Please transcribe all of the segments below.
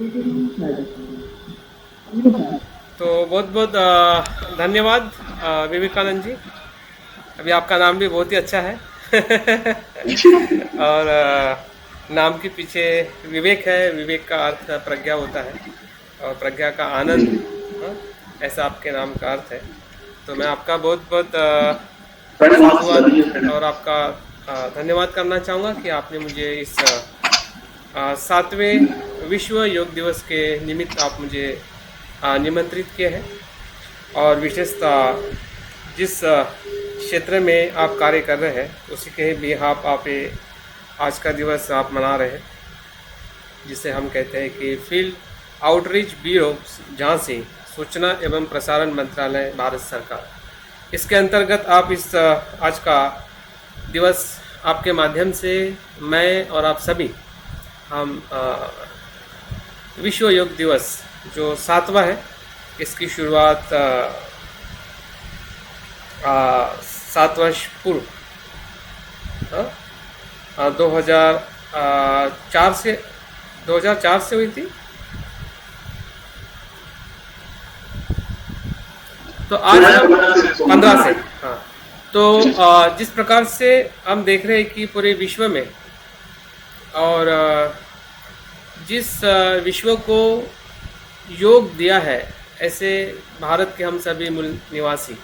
तो बहुत बहुत धन्यवाद विवेकानंद जी। अभी आपका नाम भी बहुत ही अच्छा है। और नाम के पीछे विवेक है, विवेक का अर्थ प्रज्ञा होता है और प्रज्ञा का आनंद। हाँ, ऐसा आपके नाम का अर्थ है। तो मैं आपका बहुत बहुत साधुवाद और आपका धन्यवाद करना चाहूँगा कि आपने मुझे इस 7वें विश्व योग दिवस के निमित्त आप मुझे निमंत्रित किए हैं। और विशेषतः जिस क्षेत्र में आप कार्य कर रहे हैं उसी के भी आप ये आज का दिवस आप मना रहे हैं, जिसे हम कहते हैं कि फील्ड आउटरीच ब्यूरो झांसी, सूचना एवं प्रसारण मंत्रालय, भारत सरकार। इसके अंतर्गत आप इस आज का दिवस आपके माध्यम से मैं और आप सभी हम विश्व योग दिवस जो 7वां है, इसकी शुरुआत 7 वर्ष पूर्व 2004 से हुई थी। तो आज हम 15 से, हाँ। तो जिस प्रकार से हम देख रहे हैं कि पूरे विश्व में और जिस विश्व को योग दिया है, ऐसे भारत के हम सभी मूल निवासी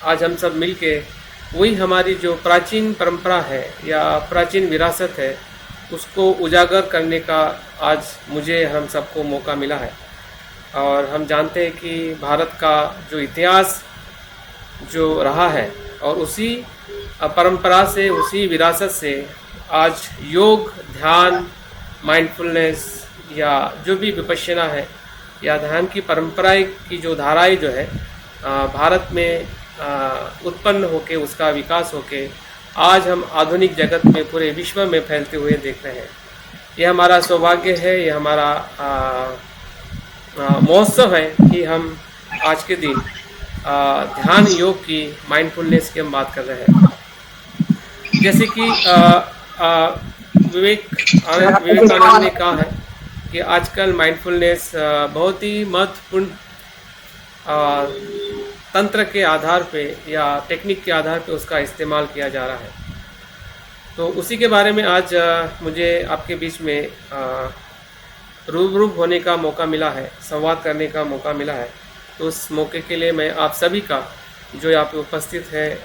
आज हम सब मिलके वही हमारी जो प्राचीन परंपरा है या प्राचीन विरासत है उसको उजागर करने का आज मुझे हम सबको मौका मिला है। और हम जानते हैं कि भारत का जो इतिहास जो रहा है और उसी परंपरा से, उसी विरासत से आज योग, ध्यान, माइंडफुलनेस या जो भी विपश्यना है या ध्यान की परंपराएं की जो धाराएं जो है भारत में उत्पन्न होके, उसका विकास होके आज हम आधुनिक जगत में पूरे विश्व में फैलते हुए देख रहे हैं। यह हमारा सौभाग्य है, यह हमारा महोत्सव है कि हम आज के दिन ध्यान, योग की, माइंडफुलनेस की हम बात कर रहे हैं। जैसे कि विवेकानंद ने कहा है कि आजकल माइंडफुलनेस बहुत ही महत्वपूर्ण तंत्र के आधार पे या टेक्निक के आधार पे उसका इस्तेमाल किया जा रहा है। तो उसी के बारे में आज मुझे आपके बीच में रूबरू होने का मौका मिला है, संवाद करने का मौका मिला है। तो उस मौके के लिए मैं आप सभी का जो यहाँ पे उपस्थित है,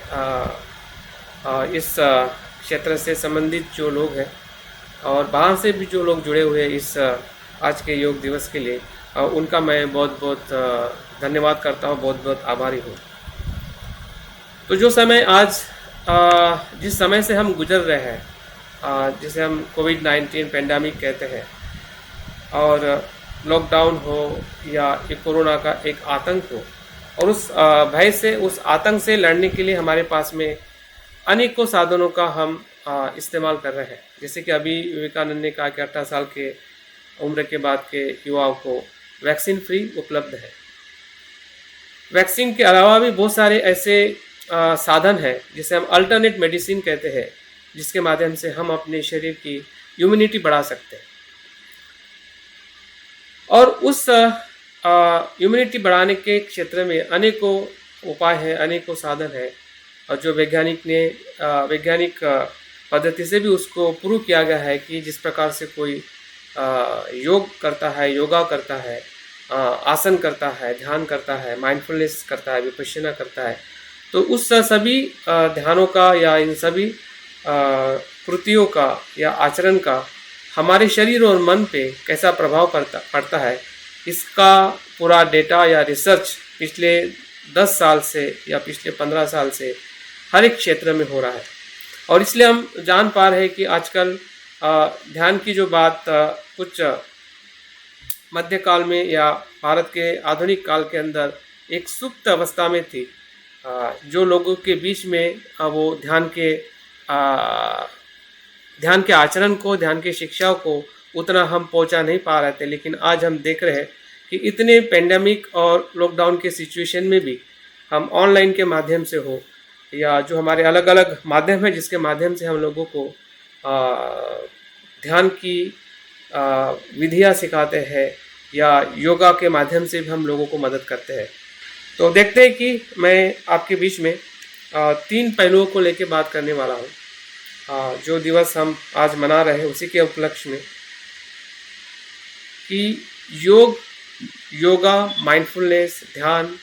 इस क्षेत्र से संबंधित जो लोग हैं और बाहर से भी जो लोग जुड़े हुए हैं इस आज के योग दिवस के लिए, उनका मैं बहुत बहुत धन्यवाद करता हूँ, बहुत बहुत आभारी हूँ। तो जो समय आज जिस समय से हम गुजर रहे हैं, जिसे हम कोविड-19 पेंडेमिक कहते हैं, और लॉकडाउन हो या ये कोरोना का एक आतंक हो, और उस भय से, उस आतंक से लड़ने के लिए हमारे पास में अनेकों साधनों का हम इस्तेमाल कर रहे हैं। जैसे कि अभी विवेकानंद ने कहा कि 18 साल के उम्र के बाद के युवाओं को वैक्सीन फ्री उपलब्ध है। वैक्सीन के अलावा भी बहुत सारे ऐसे साधन हैं जिसे हम अल्टरनेट मेडिसिन कहते हैं, जिसके माध्यम से हम अपने शरीर की इम्यूनिटी बढ़ा सकते हैं। और उस इम्यूनिटी बढ़ाने के क्षेत्र में अनेकों उपाय हैं, अनेकों साधन हैं, और जो वैज्ञानिक पद्धति से भी उसको प्रूव किया गया है कि जिस प्रकार से कोई योग करता है, योगा करता है, आसन करता है, ध्यान करता है, माइंडफुलनेस करता है, विपश्यना करता है, तो उस सभी ध्यानों का या इन सभी कृतियों का या आचरण का हमारे शरीर और मन पे कैसा प्रभाव पड़ता है, इसका पूरा डेटा या रिसर्च पिछले 10 साल से या पिछले 15 साल से हर एक क्षेत्र में हो रहा है। और इसलिए हम जान पा रहे हैं कि आजकल ध्यान की जो बात कुछ मध्यकाल में या भारत के आधुनिक काल के अंदर एक सुप्त अवस्था में थी, जो लोगों के बीच में वो ध्यान के आचरण को, ध्यान की शिक्षाओं को उतना हम पहुंचा नहीं पा रहे थे। लेकिन आज हम देख रहे हैं कि इतने पेंडेमिक और लॉकडाउन के सिचुएशन में भी हम ऑनलाइन के माध्यम से हो या जो हमारे अलग अलग माध्यम है जिसके माध्यम से हम लोगों को ध्यान की विधियाँ सिखाते हैं या योगा के माध्यम से भी हम लोगों को मदद करते हैं। तो देखते हैं कि मैं आपके बीच में 3 पहलुओं को लेकर बात करने वाला हूँ, जो दिवस हम आज मना रहे हैं उसी के उपलक्ष्य में, कि योगा, माइंडफुलनेस, ध्यान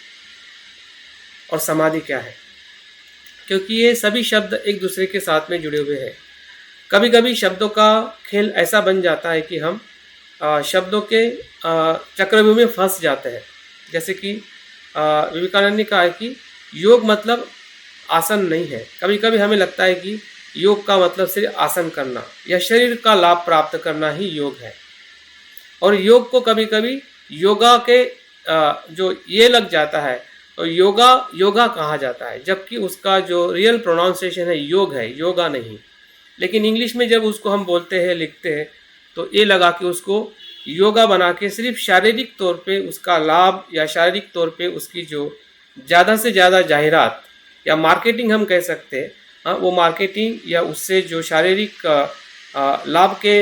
और समाधि क्या है, क्योंकि ये सभी शब्द एक दूसरे के साथ में जुड़े हुए हैं। कभी कभी शब्दों का खेल ऐसा बन जाता है कि हम शब्दों के चक्रव्यूह में फंस जाते हैं। जैसे कि विवेकानंद ने कहा है कि योग मतलब आसन नहीं है। कभी कभी हमें लगता है कि योग का मतलब सिर्फ आसन करना या शरीर का लाभ प्राप्त करना ही योग है, और योग को कभी कभी योगा के जो ये लग जाता है तो योगा कहा जाता है, जबकि उसका जो रियल प्रोनाउंसिएशन है योग है, योगा नहीं। लेकिन इंग्लिश में जब उसको हम बोलते हैं, लिखते हैं, तो ये लगा कि उसको योगा बना के सिर्फ शारीरिक तौर पे उसका लाभ या शारीरिक तौर पे उसकी जो ज़्यादा से ज़्यादा जाहिरात या मार्केटिंग हम कह सकते हैं, वो मार्केटिंग या उससे जो शारीरिक लाभ के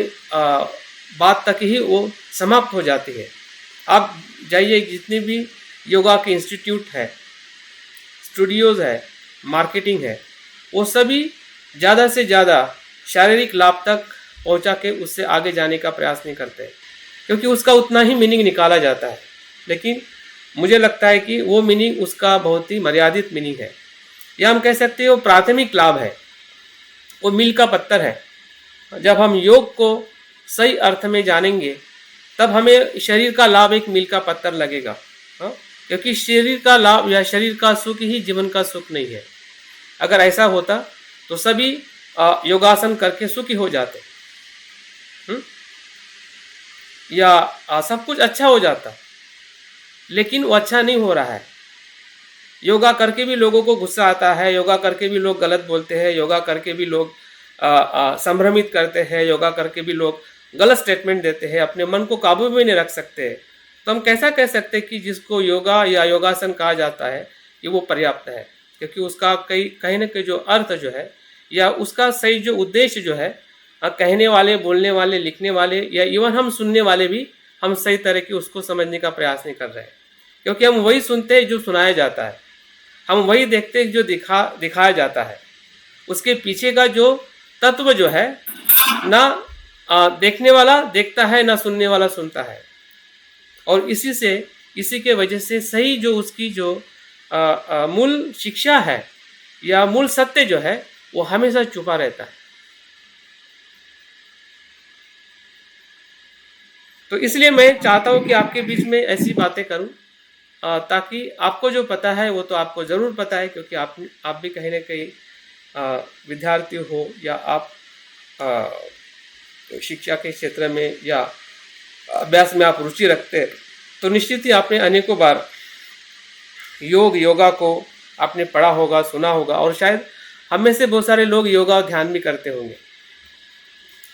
बात तक ही वो समाप्त हो जाती है। आप जाइए, जितने भी योगा के इंस्टीट्यूट है, स्टूडियोज़ है, मार्केटिंग है, वो सभी ज़्यादा से ज़्यादा शारीरिक लाभ तक पहुंचा के उससे आगे जाने का प्रयास नहीं करते, क्योंकि उसका उतना ही मीनिंग निकाला जाता है। लेकिन मुझे लगता है कि वो मीनिंग उसका बहुत ही मर्यादित मीनिंग है, या हम कह सकते हैं वो प्राथमिक लाभ है, वो मील का पत्थर है। जब हम योग को सही अर्थ में जानेंगे तब हमें शरीर का लाभ एक मील का पत्थर लगेगा, क्योंकि शरीर का लाभ या शरीर का सुख ही जीवन का सुख नहीं है। अगर ऐसा होता तो सभी योगासन करके सुखी हो जाते, या सब कुछ अच्छा हो जाता, लेकिन वो अच्छा नहीं हो रहा है। योगा करके भी लोगों को गुस्सा आता है, योगा करके भी लोग गलत बोलते हैं, योगा करके भी लोग संभ्रमित करते हैं, योगा करके भी लोग गलत स्टेटमेंट देते हैं, अपने मन को काबू में नहीं रख सकते। तो हम कैसा कह सकते हैं कि जिसको योगा या योगासन कहा जाता है कि वो पर्याप्त है, क्योंकि उसका कहीं ना कहीं जो अर्थ जो है या उसका सही जो उद्देश्य जो है, कहने वाले, बोलने वाले, लिखने वाले या इवन हम सुनने वाले भी हम सही तरह की उसको समझने का प्रयास नहीं कर रहे हैं, क्योंकि हम वही सुनते हैं जो सुनाया जाता है, हम वही देखते हैं जो दिखाया जाता है। उसके पीछे का जो तत्व जो है, ना देखने वाला देखता है, ना सुनने वाला सुनता है, और इसी के वजह से सही जो उसकी जो मूल शिक्षा है या मूल सत्य जो है वो हमेशा छुपा रहता है। तो इसलिए मैं चाहता हूँ कि आपके बीच में ऐसी बातें करूँ, ताकि आपको जो पता है वो तो आपको ज़रूर पता है, क्योंकि आप भी कहीं ना कहीं विद्यार्थी हो या आप शिक्षा के क्षेत्र में या अभ्यास में आप रुचि रखते हैं, तो निश्चित ही आपने अनेकों बार योगा को आपने पढ़ा होगा, सुना होगा, और शायद हम में से बहुत सारे लोग योगा और ध्यान भी करते होंगे।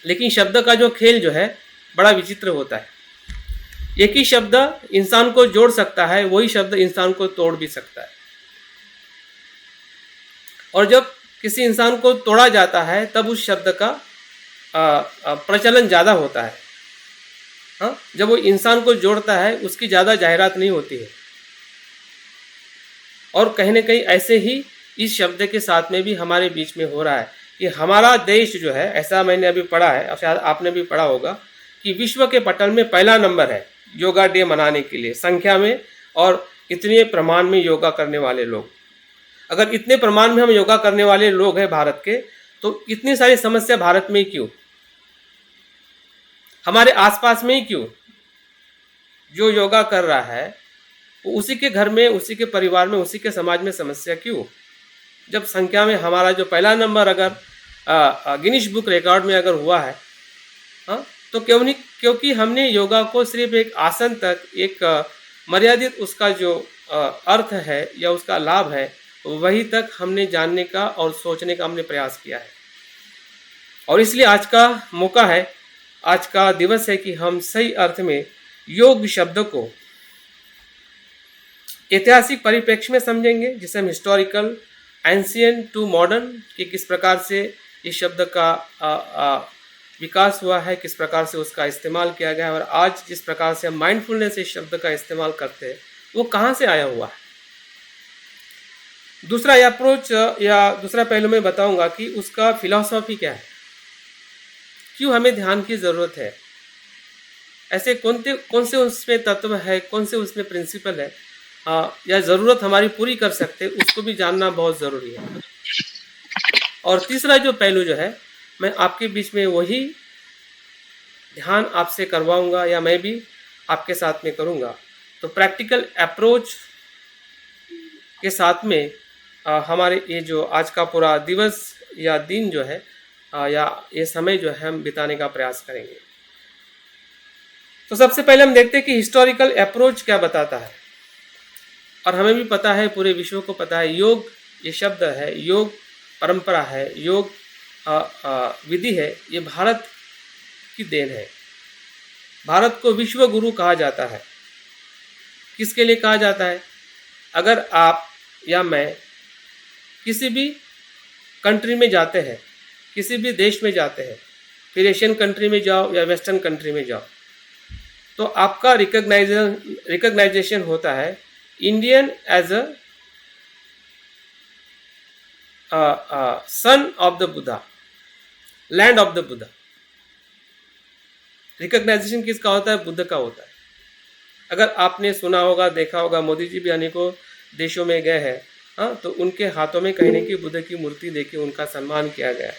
लेकिन शब्द का जो खेल जो है बड़ा विचित्र होता है। एक ही शब्द इंसान को जोड़ सकता है, वही शब्द इंसान को तोड़ भी सकता है, और जब किसी इंसान को तोड़ा जाता है तब उस शब्द का प्रचलन ज़्यादा होता है। जब वो इंसान को जोड़ता है उसकी ज़्यादा जाहिरात नहीं होती है। और कहीं ना कहीं ऐसे ही इस शब्द के साथ में भी हमारे बीच में हो रहा है कि हमारा देश जो है, ऐसा मैंने अभी पढ़ा है और शायद आपने भी पढ़ा होगा, कि विश्व के पटल में पहला नंबर है योगा डे मनाने के लिए संख्या में, और इतने प्रमाण में योगा करने वाले लोग। अगर इतने प्रमाण में हम योगा करने वाले लोग हैं भारत के, तो इतनी सारी समस्या भारत में ही क्यों, हमारे आसपास में ही क्यों? जो योगा कर रहा है वो उसी के घर में, उसी के परिवार में, उसी के समाज में समस्या क्यों? जब संख्या में हमारा जो पहला नंबर अगर गिनीज बुक रिकॉर्ड में अगर हुआ है, तो क्यों नहीं? क्योंकि हमने योगा को सिर्फ एक आसन तक, एक मर्यादित उसका जो अर्थ है या उसका लाभ है वही तक हमने जानने का और सोचने का हमने प्रयास किया है। और इसलिए आज का मौका है, आज का दिवस है कि हम सही अर्थ में योग शब्द को ऐतिहासिक परिप्रेक्ष्य में समझेंगे, जिसे हम हिस्टोरिकल, एंशियंट टू मॉडर्न, कि किस प्रकार से इस शब्द का विकास हुआ है, किस प्रकार से उसका इस्तेमाल किया गया है, और आज जिस प्रकार से हम माइंडफुलनेस इस शब्द का इस्तेमाल करते हैं वो कहाँ से आया हुआ है। दूसरा अप्रोच या दूसरा पहलू मैं बताऊंगा कि उसका फिलॉसफी क्या है, क्यों हमें ध्यान की ज़रूरत है, ऐसे कौन से उसमें तत्व है, कौन से उसमें प्रिंसिपल है या ज़रूरत हमारी पूरी कर सकते, उसको भी जानना बहुत ज़रूरी है। और तीसरा जो पहलू जो है, मैं आपके बीच में वही ध्यान आपसे करवाऊंगा या मैं भी आपके साथ में करूंगा। तो प्रैक्टिकल अप्रोच के साथ में हमारे ये जो आज का पूरा दिवस या दिन जो है या ये समय जो है हम बिताने का प्रयास करेंगे। तो सबसे पहले हम देखते हैं कि हिस्टोरिकल अप्रोच क्या बताता है। और हमें भी पता है, पूरे विश्व को पता है, योग ये शब्द है, योग परंपरा है, योग विधि है, ये भारत की देन है। भारत को विश्व गुरु कहा जाता है। किसके लिए कहा जाता है? अगर आप या मैं किसी भी कंट्री में जाते हैं, किसी भी देश में जाते हैं, फिर एशियन कंट्री में जाओ या वेस्टर्न कंट्री में जाओ, तो आपका रिकग्नाइजेशन होता है Indian as a son of the Buddha, land of the Buddha. Recognization किसका होता है? बुद्ध का होता है। अगर आपने सुना होगा, देखा होगा, मोदी जी भी अनेकों देशों में गए हैं, हाँ, तो उनके हाथों में कहीं न कहीं बुद्ध की मूर्ति देके उनका सम्मान किया गया है।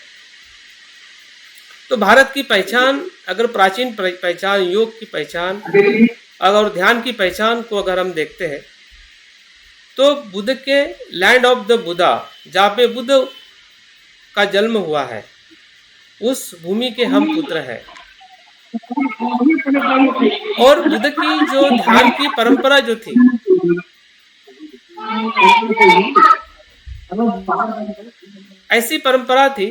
तो भारत की पहचान, अगर प्राचीन पहचान, योग की पहचान, अगर ध्यान की पहचान को अगर हम देखते हैं, तो बुद्ध के लैंड ऑफ द बुद्धा, जहाँ पे बुद्ध का जन्म हुआ है, उस भूमि के हम पुत्र हैं। और बुद्ध की जो ध्यान की परंपरा जो थी, ऐसी परंपरा थी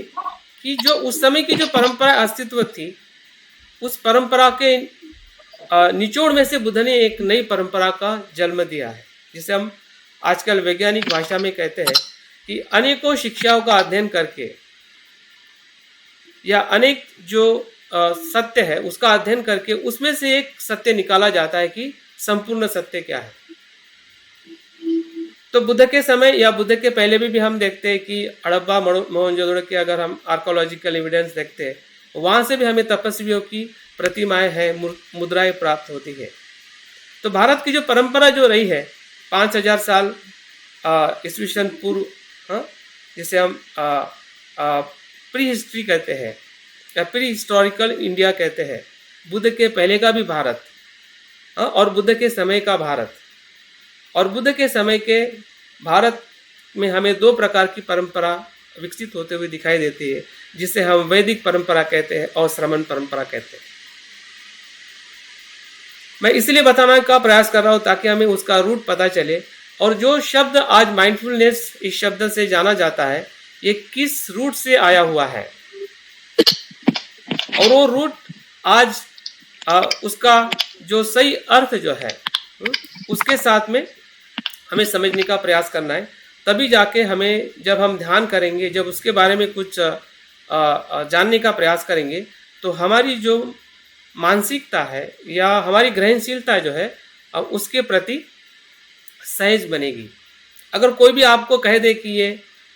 कि जो उस समय की जो परंपरा अस्तित्व थी, उस परंपरा के निचोड़ में से बुद्ध ने एक नई परंपरा का जन्म दिया है, जिसे हम आजकल वैज्ञानिक भाषा में कहते हैं कि अनेकों शिक्षाओं का अध्ययन करके या अनेक जो सत्य है उसका अध्ययन करके उसमें से एक सत्य निकाला जाता है कि संपूर्ण सत्य क्या है। तो बुद्ध के समय या बुद्ध के पहले भी हम देखते हैं कि हड़प्पा मोहनजोदड़ो के अगर हम आर्कोलॉजिकल एविडेंस देखते हैं, वहाँ से भी हमें तपस्वियों की प्रतिमाएं हैं, मुद्राएं प्राप्त होती है। तो भारत की जो परंपरा जो रही है 5000 साल ईस्वी सन पूर्व, जिसे हम प्री हिस्ट्री कहते हैं या प्री हिस्टोरिकल इंडिया कहते हैं, बुद्ध के पहले का भी भारत और बुद्ध के समय का भारत। और बुद्ध के समय के भारत में हमें दो प्रकार की परंपरा विकसित होते हुए दिखाई देती है, जिसे हम वैदिक परंपरा कहते हैं और श्रमण परंपरा कहते हैं। मैं इसलिए बताने का प्रयास कर रहा हूँ ताकि हमें उसका रूट पता चले, और जो शब्द आज माइंडफुलनेस इस शब्द से जाना जाता है, ये किस रूट से आया हुआ है, और वो रूट आज उसका जो सही अर्थ जो है उसके साथ में हमें समझने का प्रयास करना है। तभी जाके हमें, जब हम ध्यान करेंगे, जब उसके बारे में कुछ जानने का प्रयास करेंगे, तो हमारी जो मानसिकता है या हमारी ग्रहणशीलता जो है उसके प्रति सहज बनेगी। अगर कोई भी आपको कह दे कि ये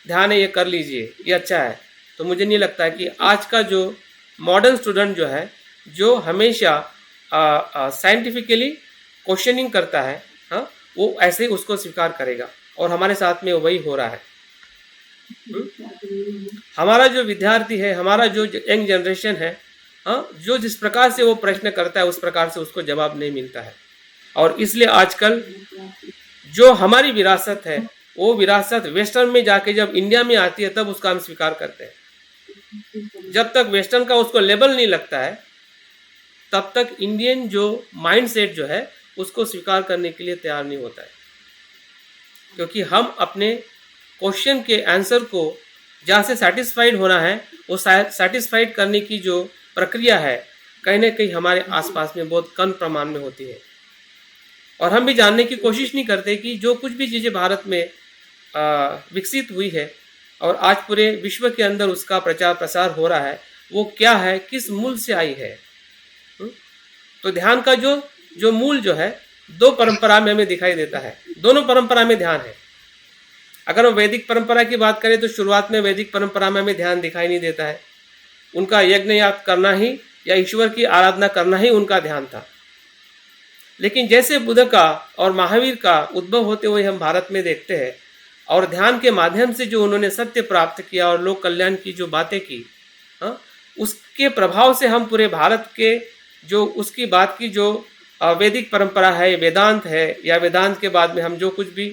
ध्यान है, ये कर लीजिए, ये अच्छा है, तो मुझे नहीं लगता है कि आज का जो मॉडर्न स्टूडेंट जो है, जो हमेशा साइंटिफिकली क्वेश्चनिंग करता है, वो ऐसे ही उसको स्वीकार करेगा, और हमारे साथ में वही हो रहा है। हमारा जो विद्यार्थी है, हमारा जो यंग जनरेशन है, जो जिस प्रकार से वो प्रश्न करता है उस प्रकार से उसको जवाब नहीं मिलता है। और इसलिए आजकल जो हमारी विरासत है, वो विरासत वेस्टर्न में जाके जब इंडिया में आती है तब उसका हम स्वीकार करते हैं। जब तक वेस्टर्न का उसको लेबल नहीं लगता है, तब तक इंडियन जो माइंडसेट जो है उसको स्वीकार करने के लिए तैयार नहीं होता है, क्योंकि हम अपने क्वेश्चन के आंसर को जहाँ से सेटिस्फाइड होना है, वो सेटिस्फाइड करने की जो प्रक्रिया है कहीं ना कहीं हमारे आसपास में बहुत कम प्रमाण में होती है। और हम भी जानने की कोशिश नहीं करते कि जो कुछ भी चीज़ें भारत में विकसित हुई है और आज पूरे विश्व के अंदर उसका प्रचार प्रसार हो रहा है, वो क्या है, किस मूल से आई है। तो ध्यान का जो जो मूल जो है दो परंपरा में हमें दिखाई देता है, दोनों परंपरा में ध्यान है। अगर हम वैदिक परंपरा की बात करें तो शुरुआत में वैदिक परंपरा में हमें ध्यान दिखाई नहीं देता है, उनका यज्ञ याग करना ही या ईश्वर की आराधना करना ही उनका ध्यान था। लेकिन जैसे बुद्ध का और महावीर का उद्भव होते हुए हम भारत में देखते हैं, और ध्यान के माध्यम से जो उन्होंने सत्य प्राप्त किया और लोक कल्याण की जो बातें की, उसके प्रभाव से हम पूरे भारत के जो उसकी बात की जो वैदिक परंपरा है, वेदांत है, या वेदांत के बाद में हम जो कुछ भी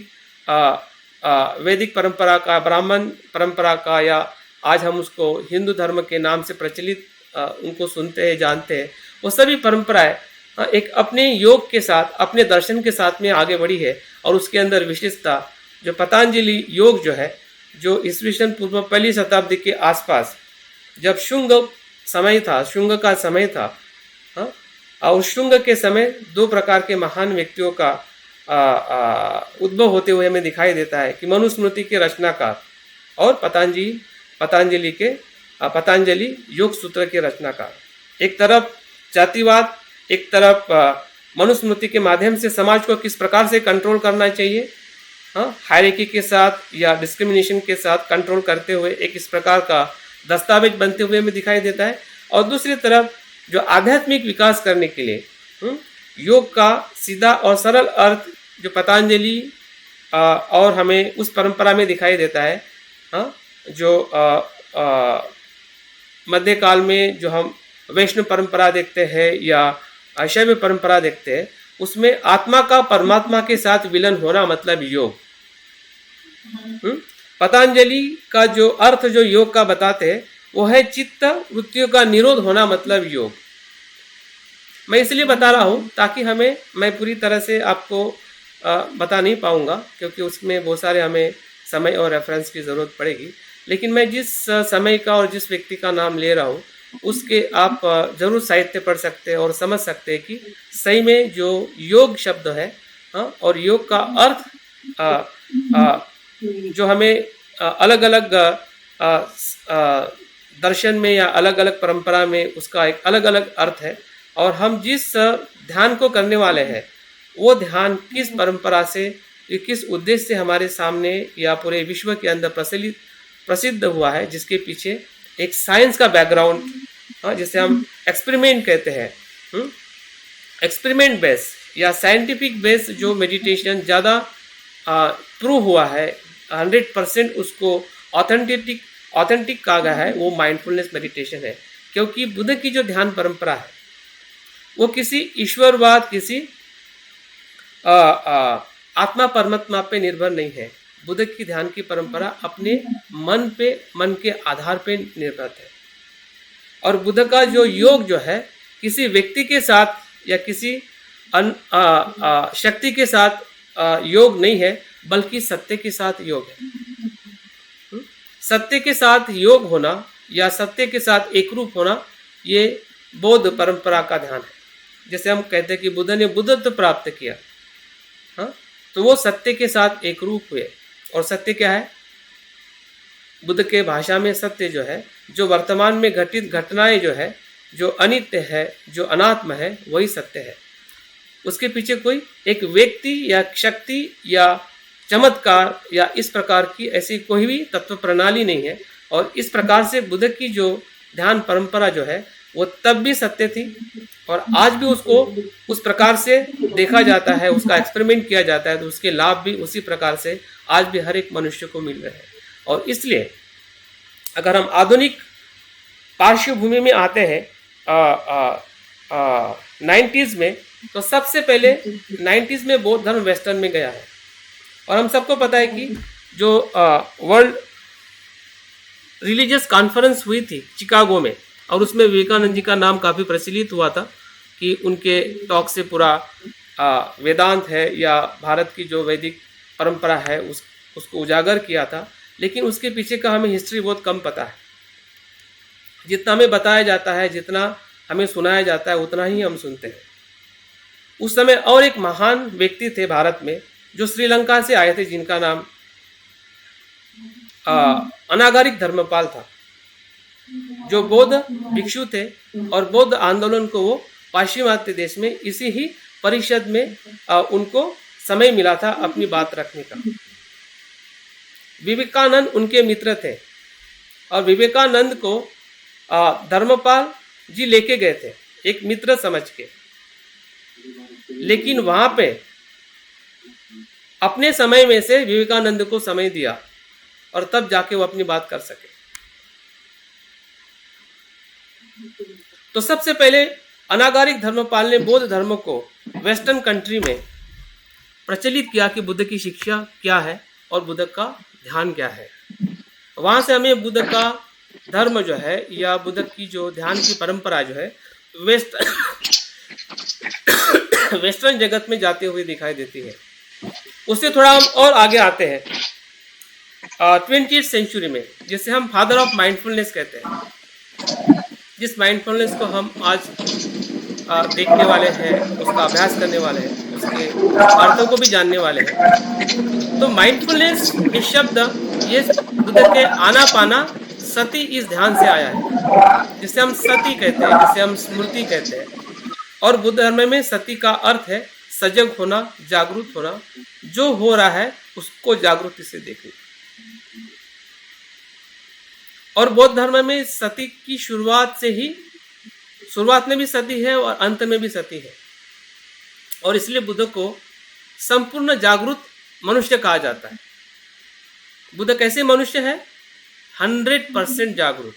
वैदिक परंपरा का, ब्राह्मण परंपरा का, या आज हम उसको हिंदू धर्म के नाम से प्रचलित उनको सुनते हैं, जानते हैं, वो सभी परंपराएं एक अपने योग के साथ, अपने दर्शन के साथ में आगे बढ़ी है। और उसके अंदर विशेषता जो पतंजलि योग जो है, जो ईस्वीसन पूर्व पहली शताब्दी के आसपास जब शुंग समय था, शुंग का समय था, और शुंग के समय दो प्रकार के महान व्यक्तियों का उद्भव होते हुए हमें दिखाई देता है कि मनुस्मृति के रचनाकार और पतंजलि योग सूत्र के रचनाकार। एक तरफ जातिवाद, एक तरफ मनुस्मृति के माध्यम से समाज को किस प्रकार से कंट्रोल करना चाहिए, हायरार्की के साथ या डिस्क्रिमिनेशन के साथ कंट्रोल करते हुए एक इस प्रकार का दस्तावेज बनते हुए हमें दिखाई देता है। और दूसरी तरफ जो आध्यात्मिक विकास करने के लिए योग का सीधा और सरल अर्थ जो पतंजलि और हमें उस परंपरा में दिखाई देता है, जो मध्यकाल में जो हम वैष्णव परंपरा देखते हैं या शैव परंपरा देखते हैं, उसमें आत्मा का परमात्मा के साथ विलीन होना मतलब योग। पतंजलि का जो अर्थ जो योग का बताते हैं वो है चित्त वृत्तियों का निरोध होना मतलब योग। मैं इसलिए बता रहा हूँ ताकि मैं पूरी तरह से आपको बता नहीं पाऊंगा, क्योंकि उसमें बहुत सारे हमें समय और रेफरेंस की ज़रूरत पड़ेगी। लेकिन मैं जिस समय का और जिस व्यक्ति का नाम ले रहा हूँ उसके आप जरूर साहित्य पढ़ सकते हैं और समझ सकते हैं कि सही में जो योग शब्द है और योग का अर्थ जो हमें अलग अलग दर्शन में या अलग अलग परंपरा में उसका एक अलग अलग अर्थ है। और हम जिस ध्यान को करने वाले हैं वो ध्यान किस परंपरा से, किस उद्देश्य से हमारे सामने या पूरे विश्व के अंदर प्रसिद्ध हुआ है, जिसके पीछे एक साइंस का बैकग्राउंड, जिसे हम एक्सपेरिमेंट कहते हैं, एक्सपेरिमेंट बेस या साइंटिफिक बेस जो मेडिटेशन ज़्यादा प्रूव हुआ है, 100% उसको ऑथेंटिक कहा गया है, वो माइंडफुलनेस मेडिटेशन है। क्योंकि बुद्ध की जो ध्यान परंपरा है वो किसी ईश्वरवाद, किसी आत्मा परमात्मा पे निर्भर नहीं है। बुद्ध की ध्यान की परंपरा अपने मन के आधार पे निर्भर है। और बुद्ध का जो योग जो है किसी व्यक्ति के साथ या किसी शक्ति के साथ योग नहीं है, बल्कि सत्य के साथ योग है। सत्य के साथ योग होना या सत्य के साथ एक रूप होना, ये बौद्ध परंपरा का ध्यान है। जैसे हम कहते हैं कि बुद्ध ने बुद्धत्व प्राप्त किया, तो वो सत्य के साथ एक रूप हुए। और सत्य क्या है? बुद्ध के भाषा में सत्य जो है, जो वर्तमान में घटित घटनाएं जो है, जो अनित्य है, जो अनात्म है, वही सत्य है। उसके पीछे कोई एक व्यक्ति या शक्ति या चमत्कार या इस प्रकार की ऐसी कोई भी तत्व प्रणाली नहीं है। और इस प्रकार से बुद्ध की जो ध्यान परंपरा जो है वो तब भी सत्य थी और आज भी उसको उस प्रकार से देखा जाता है, उसका एक्सपेरिमेंट किया जाता है, तो उसके लाभ भी उसी प्रकार से आज भी हर एक मनुष्य को मिल रहे हैं। और इसलिए अगर हम आधुनिक पार्श्वभूमि में आते हैं 90s में, तो सबसे पहले 90s में बौद्ध धर्म वेस्टर्न में गया है। और हम सबको पता है कि जो वर्ल्ड रिलीजियस कॉन्फ्रेंस हुई थी चिकागो में, और उसमें विवेकानंद जी का नाम काफ़ी प्रचलित हुआ था कि उनके टॉक से पूरा वेदांत है या भारत की जो वैदिक परंपरा है उसको उजागर किया था। लेकिन उसके पीछे का हमें हिस्ट्री बहुत कम पता है। जितना हमें बताया जाता है, जितना हमें सुनाया जाता है, उतना ही हम सुनते हैं। उस समय और एक महान व्यक्ति थे भारत में जो श्रीलंका से आए थे, जिनका नाम अनागारिक धर्मपाल था। जो बौद्ध भिक्षु थे, और बौद्ध आंदोलन को वो पाश्चिमात्य देश में इसी ही परिषद में उनको समय मिला था अपनी बात रखने का। विवेकानंद उनके मित्र थे और विवेकानंद को धर्मपाल जी लेके गए थे एक मित्र समझ के, लेकिन वहां पे अपने समय में से विवेकानंद को समय दिया और तब जाके वो अपनी बात कर सके। तो सबसे पहले अनागारिक धर्मपाल ने बौद्ध धर्म को वेस्टर्न कंट्री में प्रचलित किया कि बुद्ध की शिक्षा क्या है और बुद्ध का ध्यान क्या है। वहां से हमें बुद्ध का धर्म जो है या बुद्ध की जो ध्यान की परंपरा जो है वेस्टर्न जगत में जाते हुए दिखाई देती है। उससे थोड़ा हम और आगे आते हैं 20th सेंचुरी में, जिसे हम फादर ऑफ माइंडफुलनेस कहते हैं। जिस माइंडफुलनेस को हम आज देखने वाले हैं, उसका अभ्यास करने वाले हैं, उसके अर्थों को भी जानने वाले हैं। तो माइंडफुलनेस ये शब्द ये बुद्ध के आना पाना सती इस ध्यान से आया है, जिसे हम सती कहते हैं, जिसे हम स्मृति कहते हैं। और बुद्ध धर्म में सती का अर्थ है सजग होना, जागरूक होना, जो हो रहा है उसको जागरूकता से देखना। और बौद्ध धर्म में सती की शुरुआत में भी सती है और अंत में भी सती है, और इसलिए बुद्ध को संपूर्ण जागरूक मनुष्य कहा जाता है। बुद्ध कैसे मनुष्य है? 100% जागरूक।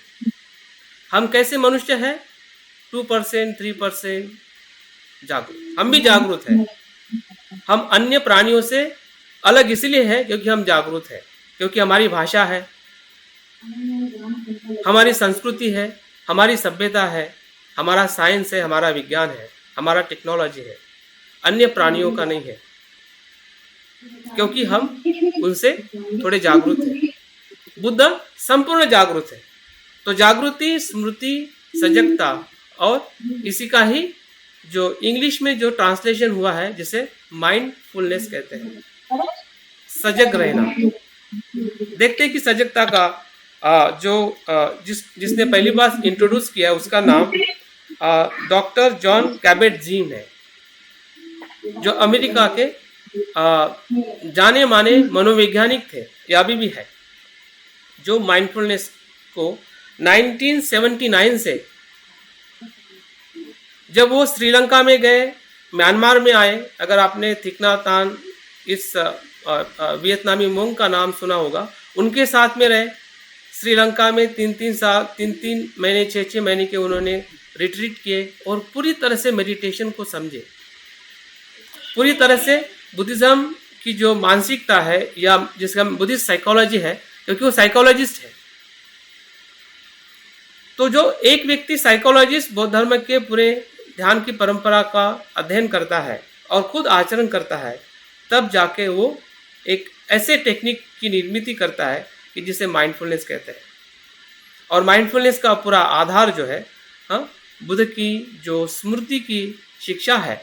हम कैसे मनुष्य हैं? 2% 3% जागरूक। हम भी जागरूक हैं। हम अन्य प्राणियों से अलग इसलिए है क्योंकि हम जागरूक हैं, क्योंकि हमारी भाषा है, हमारी संस्कृति है, हमारी सभ्यता है, हमारा साइंस है, हमारा विज्ञान है, हमारा टेक्नोलॉजी है। अन्य प्राणियों का नहीं है, क्योंकि हम उनसे थोड़े जागरूक हैं। बुद्ध संपूर्ण जागरूक है। तो जागृति, स्मृति, सजगता, और इसी का ही जो इंग्लिश में जो ट्रांसलेशन हुआ है जिसे माइंडफुलनेस कहते हैं, सजग रहना। देखते हैं कि सजगता का जिसने पहली बार इंट्रोड्यूस किया उसका नाम डॉक्टर जॉन कैबेट-जीन है, जो अमेरिका के जाने माने मनोवैज्ञानिक थे, या अभी भी है, जो माइंडफुलनेस को 1979 से, जब वो श्रीलंका में गए, म्यांमार में आए। अगर आपने थिक नhat हान इस वियतनामी मोंग का नाम सुना होगा, उनके साथ में रहे। श्रीलंका में 3 महीने 6 महीने के उन्होंने रिट्रीट किए और पूरी तरह से मेडिटेशन को समझे, पूरी तरह से बुद्धिज्म की जो मानसिकता है या जिसका बुद्धिस्ट साइकोलॉजी है, क्योंकि वो साइकोलॉजिस्ट है। तो जो एक व्यक्ति साइकोलॉजिस्ट बौद्ध धर्म के पूरे ध्यान की परंपरा का अध्ययन करता है और खुद आचरण करता है, तब जाके वो एक ऐसे टेक्निक की निर्मित करता है कि जिसे माइंडफुलनेस कहते हैं। और माइंडफुलनेस का पूरा आधार जो है बुद्ध की जो स्मृति की शिक्षा है,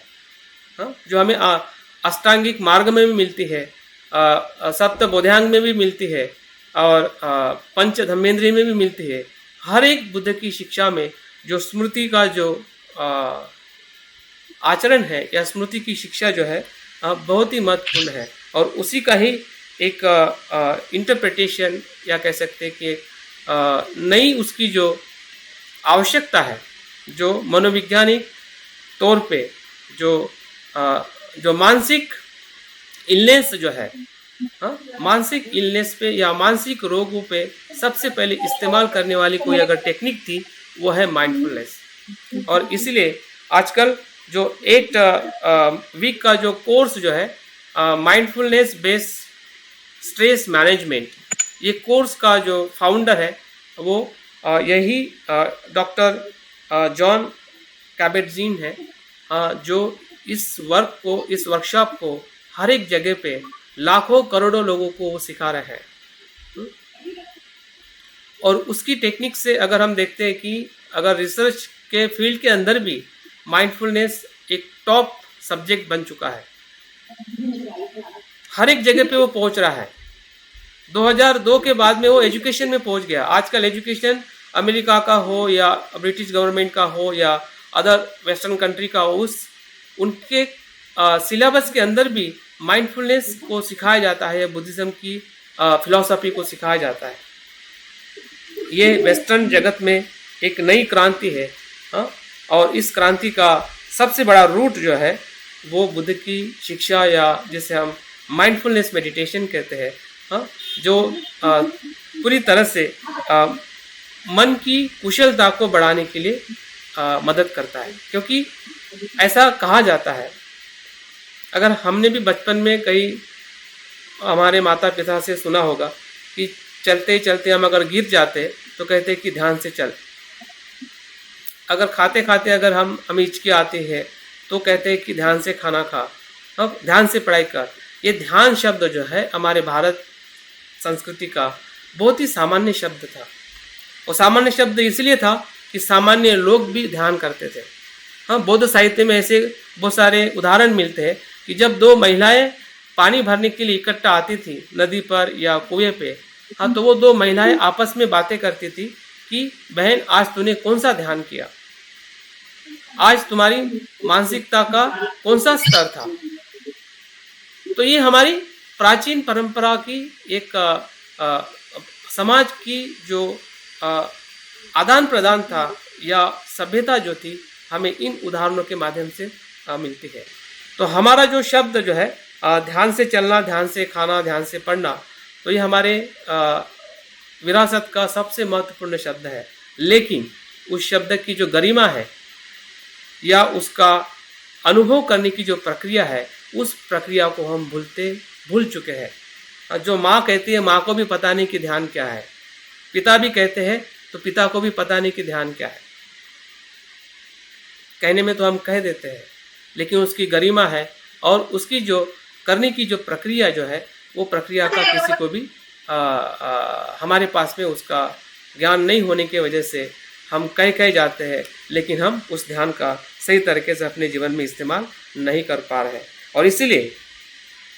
जो हमें अष्टांगिक मार्ग में भी मिलती है, सप्त बोधांग में भी मिलती है, और पंच धम्मेंद्रिय में भी मिलती है। हर एक बुद्ध की शिक्षा में जो स्मृति का जो आचरण है या स्मृति की शिक्षा जो है बहुत ही महत्वपूर्ण है, और उसी का ही एक इंटरप्रिटेशन या कह सकते हैं कि नई उसकी जो आवश्यकता है, जो मनोवैज्ञानिक तौर पे जो मानसिक इलनेस जो है, मानसिक इलनेस पे या मानसिक रोगों पे सबसे पहले इस्तेमाल करने वाली कोई अगर टेक्निक थी वो है माइंडफुलनेस। और इसलिए आजकल जो 8 वीक का जो कोर्स जो है माइंडफुलनेस बेस्ड स्ट्रेस मैनेजमेंट, ये कोर्स का जो फाउंडर है वो यही डॉक्टर जॉन कैबेट-जीन है, जो इस वर्कशॉप को हर एक जगह पे लाखों करोड़ों लोगों को वो सिखा रहे हैं। और उसकी टेक्निक से अगर हम देखते हैं कि अगर रिसर्च के फील्ड के अंदर भी माइंडफुलनेस एक टॉप सब्जेक्ट बन चुका है, हर एक जगह पे वो पहुंच रहा है। 2002 के बाद में वो एजुकेशन में पहुंच गया। आजकल एजुकेशन अमेरिका का हो या ब्रिटिश गवर्नमेंट का हो या अदर वेस्टर्न कंट्री का हो, उस उनके सिलेबस के अंदर भी माइंडफुलनेस को सिखाया जाता है, बुद्धिज्म की फिलॉसफी को सिखाया जाता है। ये वेस्टर्न जगत में एक नई क्रांति है। हाँ, और इस क्रांति का सबसे बड़ा रूट जो है वो बुद्ध की शिक्षा, या जिसे हम माइंडफुलनेस मेडिटेशन कहते हैं। हाँ, जो पूरी तरह से मन की कुशलता को बढ़ाने के लिए मदद करता है। क्योंकि ऐसा कहा जाता है, अगर हमने भी बचपन में कई हमारे माता पिता से सुना होगा कि चलते चलते हम अगर गिर जाते तो कहते कि ध्यान से चल। अगर खाते खाते अगर हमें हिचकी आती है तो कहते हैं कि ध्यान से खाना खा, अब ध्यान से पढ़ाई कर। ये ध्यान शब्द जो है हमारे भारत संस्कृति का बहुत ही सामान्य शब्द था। और सामान्य शब्द इसलिए था कि सामान्य लोग भी ध्यान करते थे। हाँ, बौद्ध साहित्य में ऐसे बहुत सारे उदाहरण मिलते हैं कि जब दो महिलाएं पानी भरने के लिए इकट्ठा आती थी नदी पर या कुएं पे, हाँ, तो वो दो महिलाएं आपस में बातें करती थी कि बहन, आज तूने कौन सा ध्यान किया, आज तुम्हारी मानसिकता का कौन सा स्तर था। तो ये हमारी प्राचीन परंपरा की एक समाज की जो आदान प्रदान था या सभ्यता जो थी, हमें इन उदाहरणों के माध्यम से मिलती है। तो हमारा जो शब्द जो है ध्यान से चलना, ध्यान से खाना, ध्यान से पढ़ना, तो ये हमारे विरासत का सबसे महत्वपूर्ण शब्द है। लेकिन उस शब्द की जो गरिमा है या उसका अनुभव करने की जो प्रक्रिया है, उस प्रक्रिया को हम भूल चुके हैं। जो माँ कहती है, माँ को भी पता नहीं कि ध्यान क्या है। पिता भी कहते हैं तो पिता को भी पता नहीं कि ध्यान क्या है। कहने में तो हम कह देते हैं, लेकिन उसकी गरिमा है और उसकी जो करने की जो प्रक्रिया जो है, वो प्रक्रिया का किसी को भी हमारे पास में उसका ज्ञान नहीं होने की वजह से हम कह जाते हैं, लेकिन हम उस ध्यान का सही तरीके से अपने जीवन में इस्तेमाल नहीं कर पा रहे हैं। और इसीलिए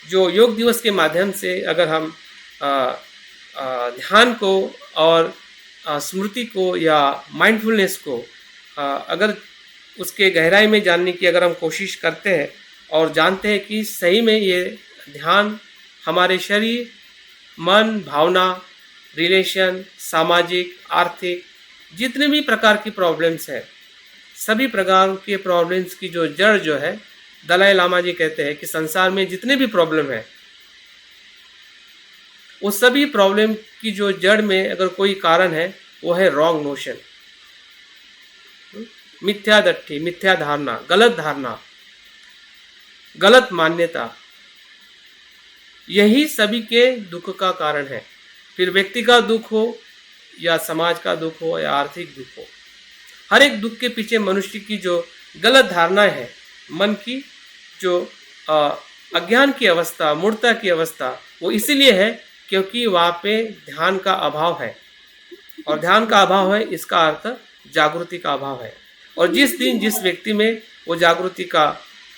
जो योग दिवस के माध्यम से अगर हम ध्यान को और स्मृति को या माइंडफुलनेस को अगर उसके गहराई में जानने की अगर हम कोशिश करते हैं और जानते हैं कि सही में ये ध्यान हमारे शरीर, मन, भावना, रिलेशन, सामाजिक, आर्थिक जितने भी प्रकार की प्रॉब्लम्स हैं, सभी प्रकार के प्रॉब्लम्स की जो जड़ जो है, दलाई लामा जी कहते हैं कि संसार में जितने भी प्रॉब्लम है, उस सभी प्रॉब्लम की जो जड़ में अगर कोई कारण है, वो है रॉन्ग नोशन, मिथ्या दृष्टि, मिथ्या धारणा, गलत मान्यता। यही सभी के दुख का कारण है। फिर व्यक्ति का दुख हो या समाज का दुख हो या आर्थिक दुख हो, हर एक दुख के पीछे मनुष्य की जो गलत धारणाएं है, मन की जो अज्ञान की अवस्था, मूर्छता की अवस्था, वो इसीलिए है क्योंकि वहाँ पे ध्यान का अभाव है। और ध्यान का अभाव है, इसका अर्थ जागृति का अभाव है। और जिस दिन जिस व्यक्ति में वो जागृति का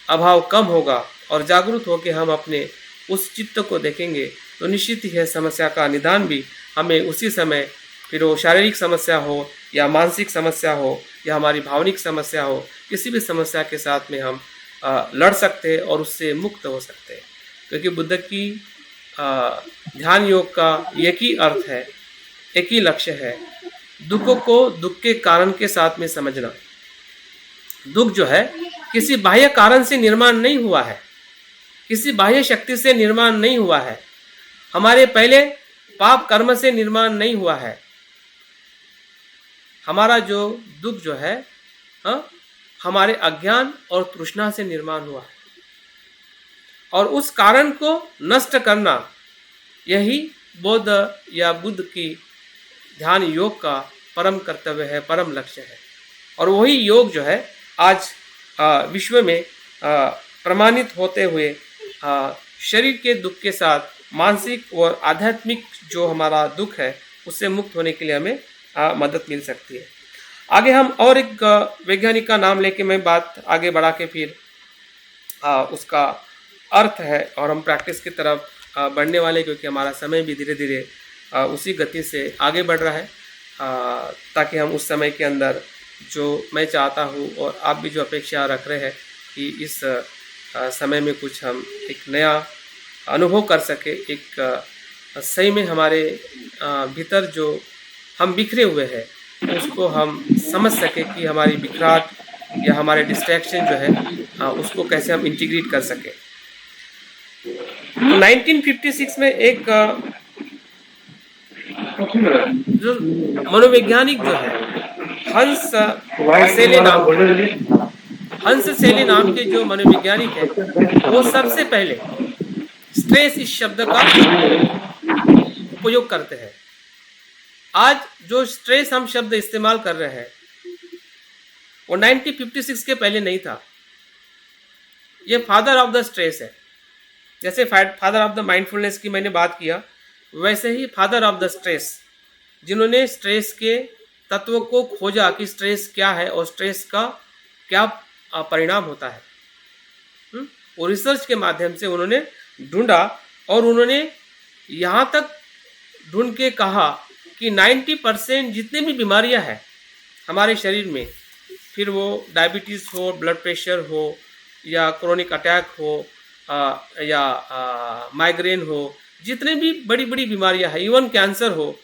अभाव कम होगा और जागरूक होकर हम अपने उस चित्त को देखेंगे, तो निश्चित ही है समस्या का निदान भी हमें उसी समय, फिर वो शारीरिक समस्या हो या मानसिक समस्या हो या हमारी भावनिक समस्या हो, किसी भी समस्या के साथ में हम लड़ सकते हैं और उससे मुक्त हो सकते हैं। क्योंकि बुद्ध की ध्यान योग का एक ही अर्थ है, एक ही लक्ष्य है, दुखों को दुख के कारण के साथ में समझना। दुख जो है किसी बाह्य कारण से निर्माण नहीं हुआ है, किसी बाह्य शक्ति से निर्माण नहीं हुआ है, हमारे पहले पाप कर्म से निर्माण नहीं हुआ है। हमारा जो दुख जो है हमारे अज्ञान और तृष्णा से निर्माण हुआ है। और उस कारण को नष्ट करना, यही बौद्ध या बुद्ध की ध्यान योग का परम कर्तव्य है, परम लक्ष्य है। और वही योग जो है आज विश्व में प्रमाणित होते हुए शरीर के दुख के साथ मानसिक और आध्यात्मिक जो हमारा दुख है, उससे मुक्त होने के लिए हमें मदद मिल सकती है। आगे हम और एक वैज्ञानिक का नाम लेके मैं बात आगे बढ़ा के फिर उसका अर्थ है और हम प्रैक्टिस की तरफ बढ़ने वाले, क्योंकि हमारा समय भी धीरे धीरे उसी गति से आगे बढ़ रहा है। ताकि हम उस समय के अंदर जो मैं चाहता हूँ और आप भी जो अपेक्षा रख रहे हैं कि इस समय में कुछ हम एक नया अनुभव कर सके, एक सही में हमारे भीतर जो हम बिखरे हुए हैं उसको हम समझ सके कि हमारी बिखराट या हमारे डिस्ट्रैक्शन जो है उसको कैसे हम इंटीग्रेट कर सके। तो 1956 में एक जो मनोवैज्ञानिक जो है हंस सेले नाम के जो मनोवैज्ञानिक है वो सबसे पहले स्ट्रेस इस शब्द का उपयोग करते हैं। आज जो स्ट्रेस हम शब्द इस्तेमाल कर रहे हैं वो 1956 के पहले नहीं था। ये फादर ऑफ द स्ट्रेस है। जैसे फादर ऑफ द माइंडफुलनेस की मैंने बात किया, वैसे ही फादर ऑफ द स्ट्रेस, जिन्होंने स्ट्रेस के तत्व को खोजा कि स्ट्रेस क्या है और स्ट्रेस का क्या परिणाम होता है, वो रिसर्च के माध्यम से उन्होंने ढूंढा और उन्होंने यहाँ तक ढूंढ के कहा कि 90% जितने भी बीमारियां हैं हमारे शरीर में, फिर वो डायबिटीज़ हो, ब्लड प्रेशर हो या क्रोनिक अटैक हो या माइग्रेन हो, जितने भी बड़ी बड़ी बीमारियां हैं, इवन कैंसर हो,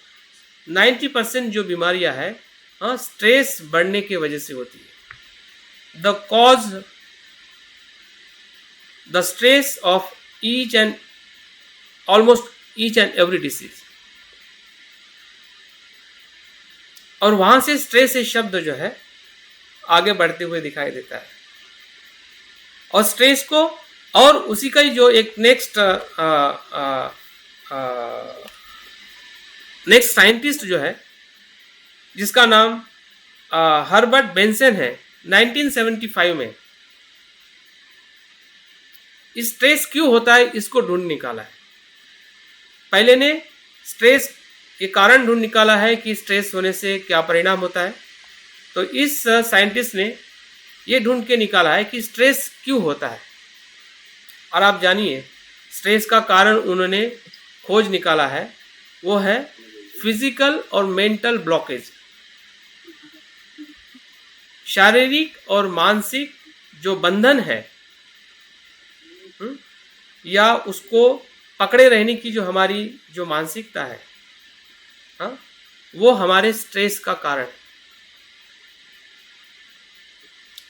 90% जो बीमारियां हैं स्ट्रेस बढ़ने की वजह से होती है। The stress of almost each and every disease. और वहां से स्ट्रेस ये शब्द जो है आगे बढ़ते हुए दिखाई देता है। और स्ट्रेस को और उसी का ही जो एक नेक्स्ट साइंटिस्ट जो है जिसका नाम हर्बर्ट बेंसन है, 1975 में स्ट्रेस क्यों होता है इसको ढूंढ निकाला है। पहले ने स्ट्रेस के कारण ढूंढ निकाला है कि स्ट्रेस होने से क्या परिणाम होता है। तो इस साइंटिस्ट ने ये ढूंढ के निकाला है कि स्ट्रेस क्यों होता है। और आप जानिए स्ट्रेस का कारण उन्होंने खोज निकाला है, वो है फिजिकल और मेंटल ब्लॉकेज। शारीरिक और मानसिक जो बंधन है या उसको पकड़े रहने की जो हमारी जो मानसिकता है, वो हमारे स्ट्रेस का कारण।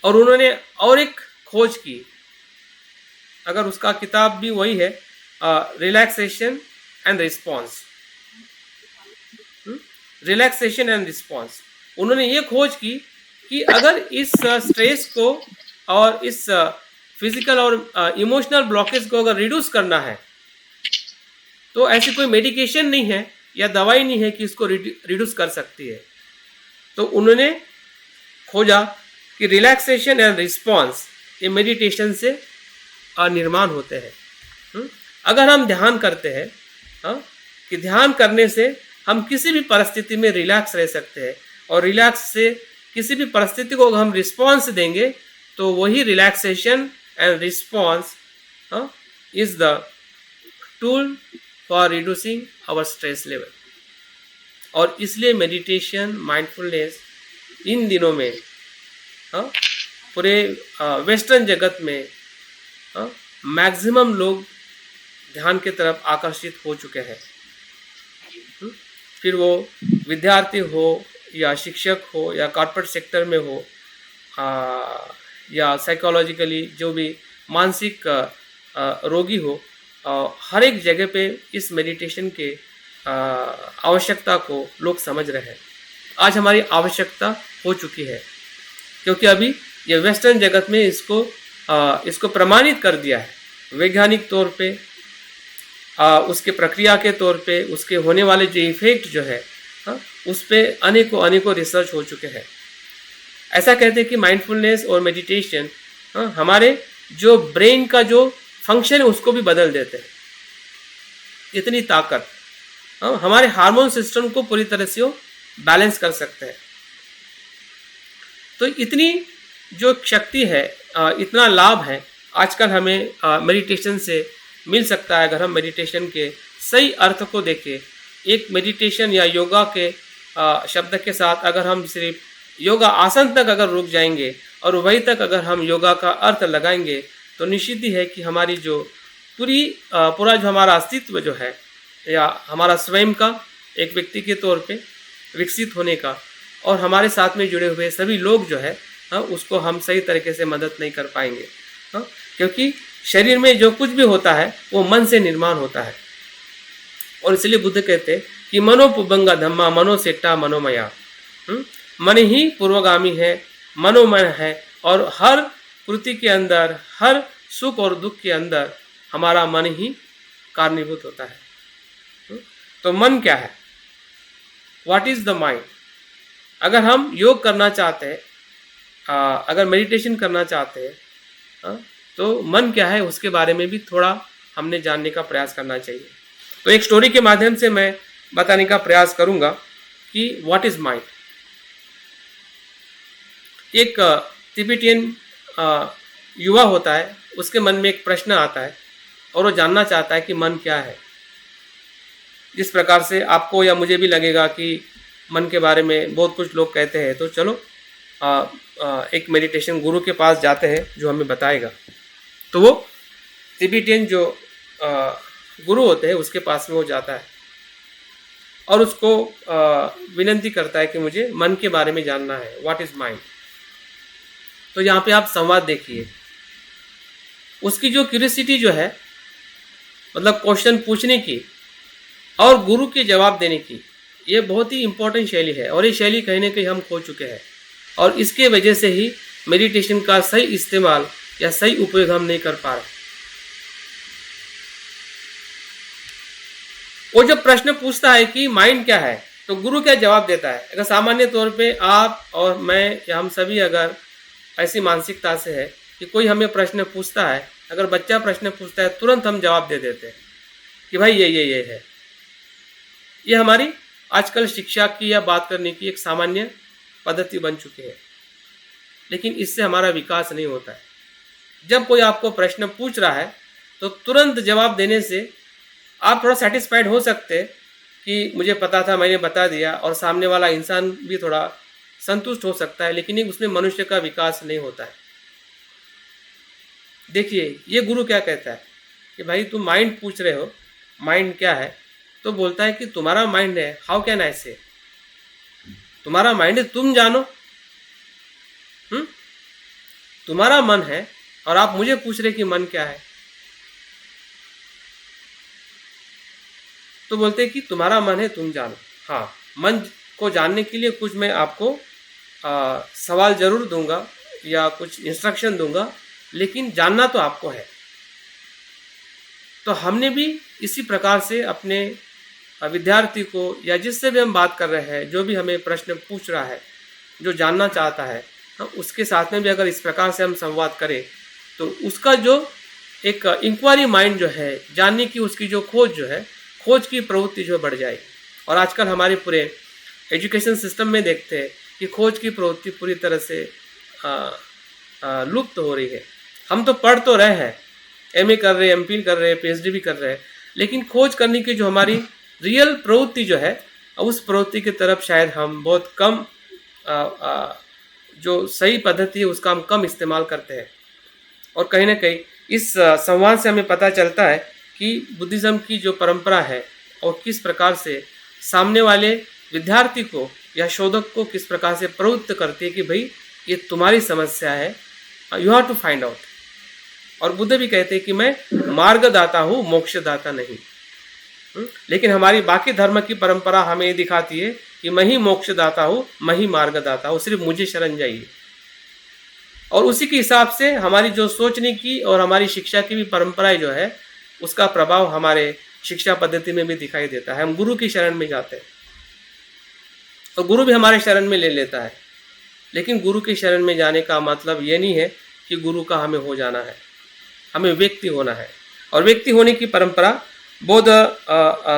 और उन्होंने और एक खोज की, अगर उसका किताब भी वही है, relaxation and response. Relaxation and response. उन्होंने ये खोज की कि अगर इस स्ट्रेस को और इस फिजिकल और इमोशनल ब्लॉकेज को अगर रिड्यूस करना है तो ऐसी कोई मेडिकेशन नहीं है या दवाई नहीं है कि इसको रिड्यूस कर सकती है। तो उन्होंने खोजा कि रिलैक्सेशन एंड रिस्पॉन्स ये मेडिटेशन से निर्माण होते हैं। अगर हम ध्यान करते हैं कि ध्यान करने से हम किसी भी परिस्थिति में रिलैक्स रह सकते हैं और रिलैक्स से किसी भी परिस्थिति को हम रिस्पॉन्स देंगे तो वही relaxation and response is the tool for reducing our stress level. और इसलिए मेडिटेशन, माइंडफुलनेस इन दिनों में पूरे वेस्टर्न जगत में मैक्सिमम लोग ध्यान की तरफ आकर्षित हो चुके हैं। फिर वो विद्यार्थी हो या शिक्षक हो या कॉर्पोरेट सेक्टर में हो या साइकोलॉजिकली जो भी मानसिक रोगी हो, हर एक जगह पे इस मेडिटेशन के आवश्यकता को लोग समझ रहे हैं। आज हमारी आवश्यकता हो चुकी है क्योंकि अभी ये वेस्टर्न जगत में इसको प्रमाणित कर दिया है वैज्ञानिक तौर पे, उसके प्रक्रिया के तौर पे, उसके होने वाले जो इफेक्ट जो है उस पर अनेकों रिसर्च हो चुके हैं। ऐसा कहते हैं कि माइंडफुलनेस और मेडिटेशन हमारे जो ब्रेन का जो फंक्शन है उसको भी बदल देते हैं। इतनी ताकत, हमारे हार्मोन सिस्टम को पूरी तरह से बैलेंस कर सकते हैं। तो इतनी जो शक्ति है, इतना लाभ है आजकल हमें मेडिटेशन से मिल सकता है। अगर हम मेडिटेशन के सही अर्थ को देखें, एक मेडिटेशन या योगा के शब्द के साथ अगर हम सिर्फ योगा आसन तक अगर रुक जाएंगे और वहीं तक अगर हम योगा का अर्थ लगाएंगे तो निश्चित ही है कि हमारी जो पूरा जो हमारा अस्तित्व जो है या हमारा स्वयं का एक व्यक्ति के तौर पे विकसित होने का और हमारे साथ में जुड़े हुए सभी लोग जो है उसको हम सही तरीके से मदद नहीं कर पाएंगे। क्योंकि शरीर में जो कुछ भी होता है वो मन से निर्माण होता है और इसलिए बुद्ध कहते हैं कि मनोपुबंगा धम्मा मनोसेट्टा मनोमया। मन ही पूर्वगामी है, मनोमय है और हर कृति के अंदर, हर सुख और दुख के अंदर हमारा मन ही कारणीभूत होता है। तो मन क्या है? What is the mind? अगर हम योग करना चाहते हैं, अगर मेडिटेशन करना चाहते हैं, तो मन क्या है उसके बारे में भी थोड़ा हमने जानने का प्रयास करना चाहिए। तो एक स्टोरी के माध्यम से मैं बताने का प्रयास करूंगा कि व्हाट इज माइंड। एक तिब्बतियन युवा होता है, उसके मन में एक प्रश्न आता है और वो जानना चाहता है कि मन क्या है। जिस प्रकार से आपको या मुझे भी लगेगा कि मन के बारे में बहुत कुछ लोग कहते हैं, तो चलो एक मेडिटेशन गुरु के पास जाते हैं जो हमें बताएगा। तो वो तिब्बतियन जो गुरु होते हैं उसके पास में वो जाता है और उसको विनती करता है कि मुझे मन के बारे में जानना है, व्हाट इज माइंड। तो यहाँ पे आप संवाद देखिए, उसकी जो क्यूरियोसिटी जो है, मतलब क्वेश्चन पूछने की और गुरु के जवाब देने की, ये बहुत ही इम्पोर्टेंट शैली है और ये शैली कहीं ना कहीं हम खो चुके हैं और इसके वजह से ही मेडिटेशन का सही इस्तेमाल या सही उपयोग हम नहीं कर पा रहे। वो जब प्रश्न पूछता है कि माइंड क्या है, तो गुरु क्या जवाब देता है? अगर सामान्य तौर पे आप और मैं या हम सभी अगर ऐसी मानसिकता से है कि कोई हमें प्रश्न पूछता है, अगर बच्चा प्रश्न पूछता है तुरंत हम जवाब दे देते हैं कि भाई ये है। ये हमारी आजकल शिक्षा की या बात करने की एक सामान्य पद्धति बन चुकी है, लेकिन इससे हमारा विकास नहीं होता है। जब कोई आपको प्रश्न पूछ रहा है तो तुरंत जवाब देने से आप थोड़ा सेटिस्फाइड हो सकते हैं कि मुझे पता था, मैंने बता दिया, और सामने वाला इंसान भी थोड़ा संतुष्ट हो सकता है, लेकिन उसमें मनुष्य का विकास नहीं होता है। देखिए ये गुरु क्या कहता है कि भाई तुम माइंड पूछ रहे हो, माइंड क्या है? तो बोलता है कि तुम्हारा माइंड है, हाउ कैन आई से, तुम्हारा माइंड है, तुम जानो। तुम्हारा मन है और आप मुझे पूछ रहे कि मन क्या है। तो बोलते हैं कि तुम्हारा मन है, तुम जानो। हाँ, मन को जानने के लिए कुछ मैं आपको सवाल जरूर दूंगा या कुछ इंस्ट्रक्शन दूंगा, लेकिन जानना तो आपको है। तो हमने भी इसी प्रकार से अपने विद्यार्थी को या जिससे भी हम बात कर रहे हैं, जो भी हमें प्रश्न पूछ रहा है, जो जानना चाहता है, उसके साथ में भी अगर इस प्रकार से हम संवाद करें तो उसका जो एक इंक्वायरी माइंड जो है, जानने की उसकी जो खोज जो है, खोज की प्रवृत्ति जो बढ़ जाएगी। और आजकल हमारे पूरे एजुकेशन सिस्टम में देखते हैं कि खोज की प्रवृत्ति पूरी तरह से लुप्त हो रही है। हम तो पढ़ तो रहे हैं, एमए कर रहे हैं, एमफिल कर रहे हैं, पीएचडी भी कर रहे हैं, लेकिन खोज करने की जो हमारी रियल प्रवृत्ति जो है, उस प्रवृत्ति की तरफ शायद हम बहुत कम जो सही पद्धति है उसका हम कम इस्तेमाल करते हैं। और कहीं ना कहीं इस संवाद से हमें पता चलता है कि बुद्धिज़्म की जो परंपरा है और किस प्रकार से सामने वाले विद्यार्थी को या शोधक को किस प्रकार से प्रवृत्त करती है कि भाई ये तुम्हारी समस्या है, you have to find out. और बुद्ध भी कहते हैं कि मैं मार्गदाता हूँ, मोक्षदाता नहीं। लेकिन हमारी बाकी धर्म की परंपरा हमें ये दिखाती है कि मैं ही मोक्षदाता हूँ, मैं ही मार्गदाता हूँ, सिर्फ मुझे शरण जाइए। और उसी के हिसाब से हमारी जो सोचने की और हमारी शिक्षा की भी परंपराएं जो है, उसका प्रभाव हमारे शिक्षा पद्धति में भी दिखाई देता है। हम गुरु की शरण में जाते हैं और गुरु भी हमारे शरण में ले लेता है, लेकिन गुरु की शरण में जाने का मतलब ये नहीं है कि गुरु का हमें हो जाना है, हमें व्यक्ति होना है। और व्यक्ति होने की परंपरा बौद्ध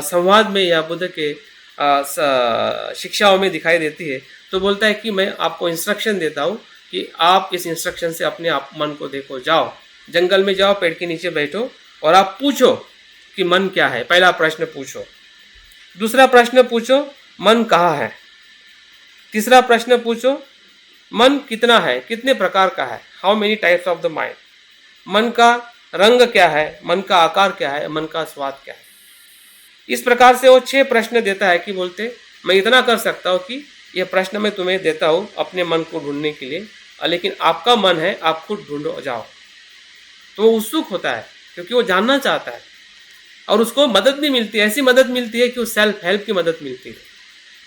संवाद में या बुद्ध के शिक्षाओं में दिखाई देती है। तो बोलता है कि मैं आपको इंस्ट्रक्शन देता हूँ कि आप इस इंस्ट्रक्शन से अपने आप मन को देखो, जाओ जंगल में, जाओ पेड़ के नीचे बैठो और आप पूछो कि मन क्या है। पहला प्रश्न पूछो। दूसरा प्रश्न पूछो, मन कहाँ है। तीसरा प्रश्न पूछो, मन कितना है, कितने प्रकार का है, how many types of the mind. मन का रंग क्या है, मन का आकार क्या है, मन का स्वाद क्या है। इस प्रकार से वो 6 प्रश्न देता है कि बोलते मैं इतना कर सकता हूँ कि यह प्रश्न मैं तुम्हें देता हूँ अपने मन को ढूंढने के लिए, लेकिन आपका मन है, आप खुद ढूंढो जाओ। तो वो उत्सुक होता है क्योंकि वो जानना चाहता है और उसको मदद भी मिलती है, ऐसी मदद मिलती है कि वो सेल्फ हेल्प की मदद मिलती है,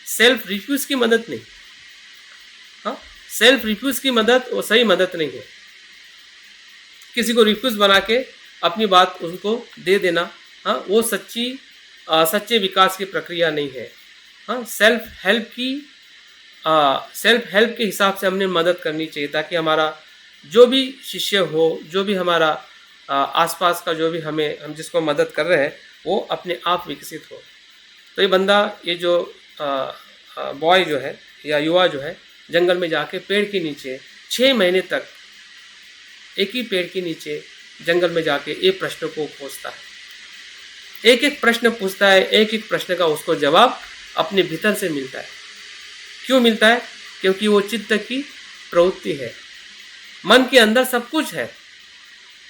सेल्फ रिफ्यूज की मदद नहीं। हाँ, सेल्फ रिफ्यूज की मदद वो सही मदद नहीं है। किसी को रिफ्यूज बना के अपनी बात उनको दे देना, हाँ, वो सच्चे विकास की प्रक्रिया नहीं है। हाँ, सेल्फ हेल्प के हिसाब से हमने मदद करनी चाहिए ताकि हमारा जो भी शिष्य हो, जो भी हमारा आसपास का जो भी हम जिसको मदद कर रहे हैं वो अपने आप विकसित हो। तो ये बंदा, ये जो बॉय जो है या युवा जो है, जंगल में जाके पेड़ के नीचे 6 महीने तक एक ही पेड़ के नीचे जंगल में जाके एक प्रश्न को खोजता है, एक एक प्रश्न पूछता है, एक एक प्रश्न का उसको जवाब अपने भीतर से मिलता है। क्यों मिलता है? क्योंकि वो चित्त की प्रवृत्ति है। मन के अंदर सब कुछ है,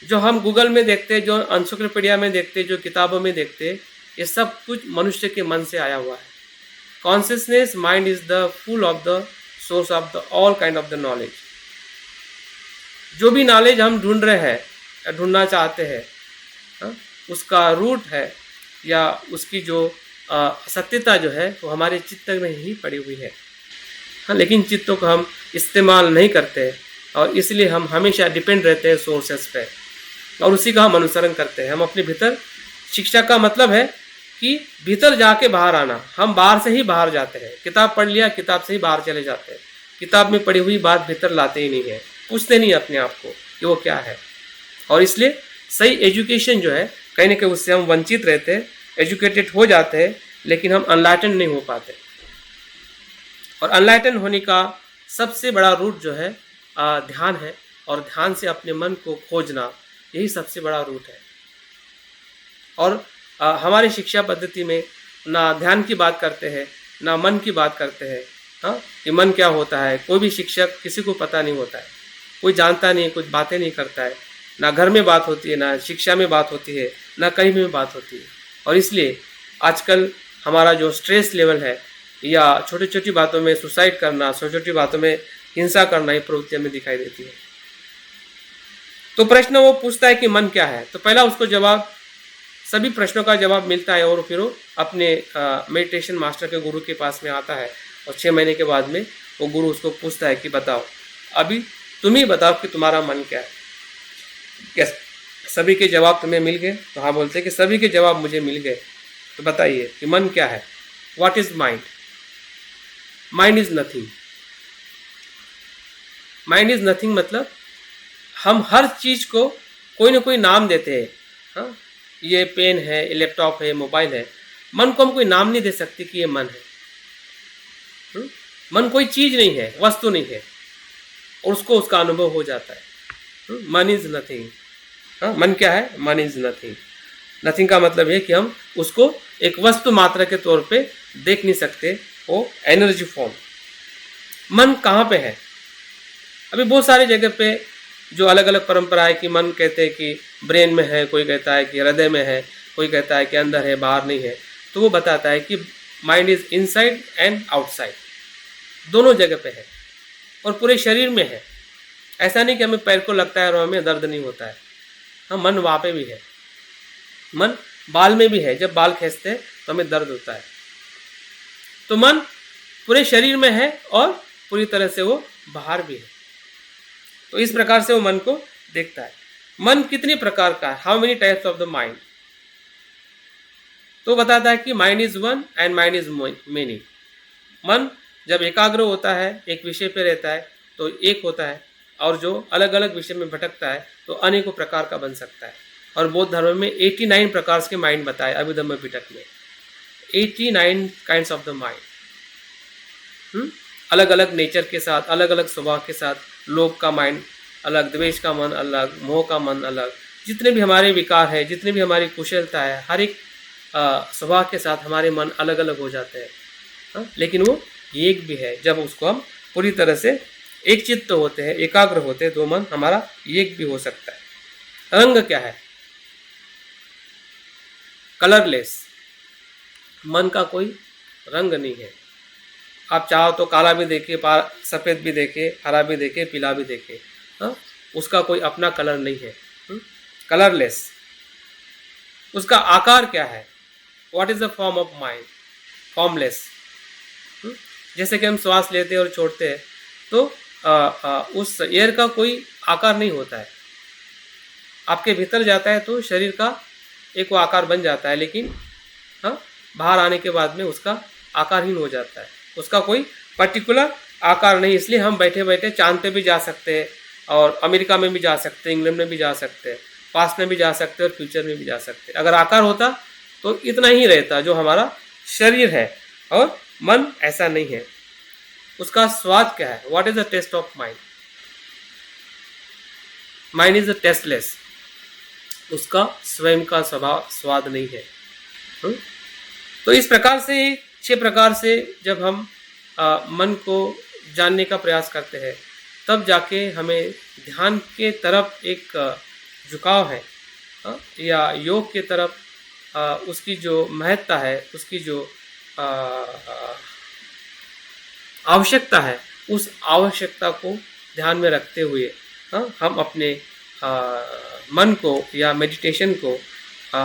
जो हम गूगल में देखते, जो एनसाइक्लोपीडिया में देखते, जो किताबों में देखते, ये सब कुछ मनुष्य के मन से आया हुआ है। Consciousness mind is the full of the source of the all kind of the knowledge. जो भी नॉलेज हम ढूंढ रहे हैं या ढूंढना चाहते हैं, उसका रूट है या उसकी जो सत्यता जो है वो हमारे चित्त में ही पड़ी हुई है। हाँ, लेकिन चित्तों को हम इस्तेमाल नहीं करते और इसलिए हम हमेशा डिपेंड रहते हैं सोर्सेस पे और उसी का हम अनुसरण करते हैं। हम अपने भीतर, शिक्षा का मतलब है कि भीतर जाके बाहर आना। हम बाहर से ही बाहर जाते हैं, किताब पढ़ लिया, किताब से ही बाहर चले जाते हैं, किताब में पढ़ी हुई बात भीतर लाते ही नहीं है, पूछते नहीं अपने आप को कि वो क्या है। और इसलिए सही एजुकेशन जो है, कहीं ना कहीं उससे हम वंचित रहते हैं। एजुकेटेड हो जाते हैं लेकिन हम अनलाइटन नहीं हो पाते। और अनलाइटन होने का सबसे बड़ा रूट जो है ध्यान है, और ध्यान से अपने मन को खोजना, यही सबसे बड़ा रूट है। और हमारी शिक्षा पद्धति में ना ध्यान की बात करते हैं, ना मन की बात करते हैं। हाँ, कि मन क्या होता है, कोई भी शिक्षक किसी को पता नहीं होता है, कोई जानता नहीं, कुछ बातें नहीं करता है। ना घर में बात होती है, ना शिक्षा में बात होती है, ना कहीं भी बात होती है। और इसलिए आजकल हमारा जो स्ट्रेस लेवल है, या छोटी छोटी बातों में सुसाइड करना, छोटी छोटी बातों में हिंसा करना, ये प्रवृत्ति हमें दिखाई देती है। तो प्रश्न वो पूछता है कि मन क्या है, तो पहला उसको जवाब, सभी प्रश्नों का जवाब मिलता है और फिर वो अपने मेडिटेशन मास्टर के गुरु के पास में आता है। और 6 महीने के बाद में वो गुरु उसको पूछता है कि बताओ, अभी तुम ही बताओ कि तुम्हारा मन क्या है। क्या सभी के जवाब तुम्हें मिल गए? तो हाँ बोलते हैं कि सभी के जवाब मुझे मिल गए। तो बताइए कि मन क्या है, what is mind? Mind is nothing. Mind is nothing मतलब हम हर चीज को कोई ना कोई नाम देते हैं। हाँ, ये पेन है, ये लैपटॉप है, मोबाइल है। मन को हम कोई नाम नहीं दे सकते कि ये मन है। मन कोई चीज नहीं है, वस्तु नहीं है, और उसको उसका अनुभव हो जाता है। मन इज नथिंग। हाँ, मन क्या है? मन इज नथिंग। नथिंग का मतलब है कि हम उसको एक वस्तु मात्रा के तौर पे देख नहीं सकते, वो एनर्जी फॉर्म। मन कहाँ पे है? अभी बहुत सारी जगह पे जो अलग अलग परंपरा है कि मन कहते हैं कि ब्रेन में है, कोई कहता है कि हृदय में है, कोई कहता है कि अंदर है, बाहर नहीं है। तो वो बताता है कि mind is inside and outside, दोनों जगह पे है और पूरे शरीर में है। ऐसा नहीं कि हमें पैर को लगता है और हमें दर्द नहीं होता है। हाँ, मन वहाँ पे भी है। मन बाल में भी है, जब बाल खींचते हैं तो हमें दर्द होता है। तो मन पूरे शरीर में है और पूरी तरह से वो बाहर भी है। तो इस प्रकार से वो मन को देखता है। मन कितने प्रकार का है, how many types of the mind? तो बताता है कि mind is one and mind is many. मन जब एकाग्र होता है, एक विषय पे रहता है तो एक होता है, और जो अलग अलग विषय में भटकता है तो अनेकों प्रकार का बन सकता है। और बौद्ध धर्म में 89 प्रकार के माइंड बताए, अभिधम्म पिटक में 89 काइंड्स ऑफ द माइंड। अलग अलग नेचर के साथ, अलग अलग स्वभाव के साथ। लोभ का माइंड अलग, द्वेष का मन अलग, मोह का मन अलग। जितने भी हमारे विकार है, जितने भी हमारी कुशलता है, हर एक स्वभाव के साथ हमारे मन अलग अलग हो जाते हैं। लेकिन वो एक भी है। जब उसको हम पूरी तरह से एक चित्त होते हैं, एकाग्र होते हैं, तो मन हमारा एक भी हो सकता है। रंग क्या है? कलरलेस। मन का कोई रंग नहीं है। आप चाहो तो काला भी देखिए, सफ़ेद भी देखिए, हरा भी देखिए, पीला भी देखिए, हाँ, उसका कोई अपना कलर नहीं है। कलरलेस। उसका आकार क्या है? What is the form of mind? Formless. जैसे कि हम श्वास लेते हैं और छोड़ते हैं, तो उस एयर का कोई आकार नहीं होता है। आपके भीतर जाता है तो शरीर का एक वो आकार बन जाता है, लेकिन हाँ, बाहर आने के बाद में उसका आकारहीन हो जाता है। उसका कोई पर्टिकुलर आकार नहीं। इसलिए हम बैठे बैठे चांद पे भी जा सकते हैं, और अमेरिका में भी जा सकते हैं, इंग्लैंड में भी जा सकते हैं, पास्ट में भी जा सकते हैं और फ्यूचर में भी जा सकते हैं। अगर आकार होता तो इतना ही रहता जो हमारा शरीर है, और मन ऐसा नहीं है। उसका स्वाद क्या है? What is the taste of mind? Mind is tasteless. उसका स्वयं का स्वभाव स्वाद नहीं है। तो इस प्रकार से 6 प्रकार से जब हम मन को जानने का प्रयास करते हैं, तब जाके हमें ध्यान के तरफ एक झुकाव है, या योग के तरफ उसकी जो महत्ता है, उसकी जो आवश्यकता है, उस आवश्यकता को ध्यान में रखते हुए हम अपने मन को या मेडिटेशन को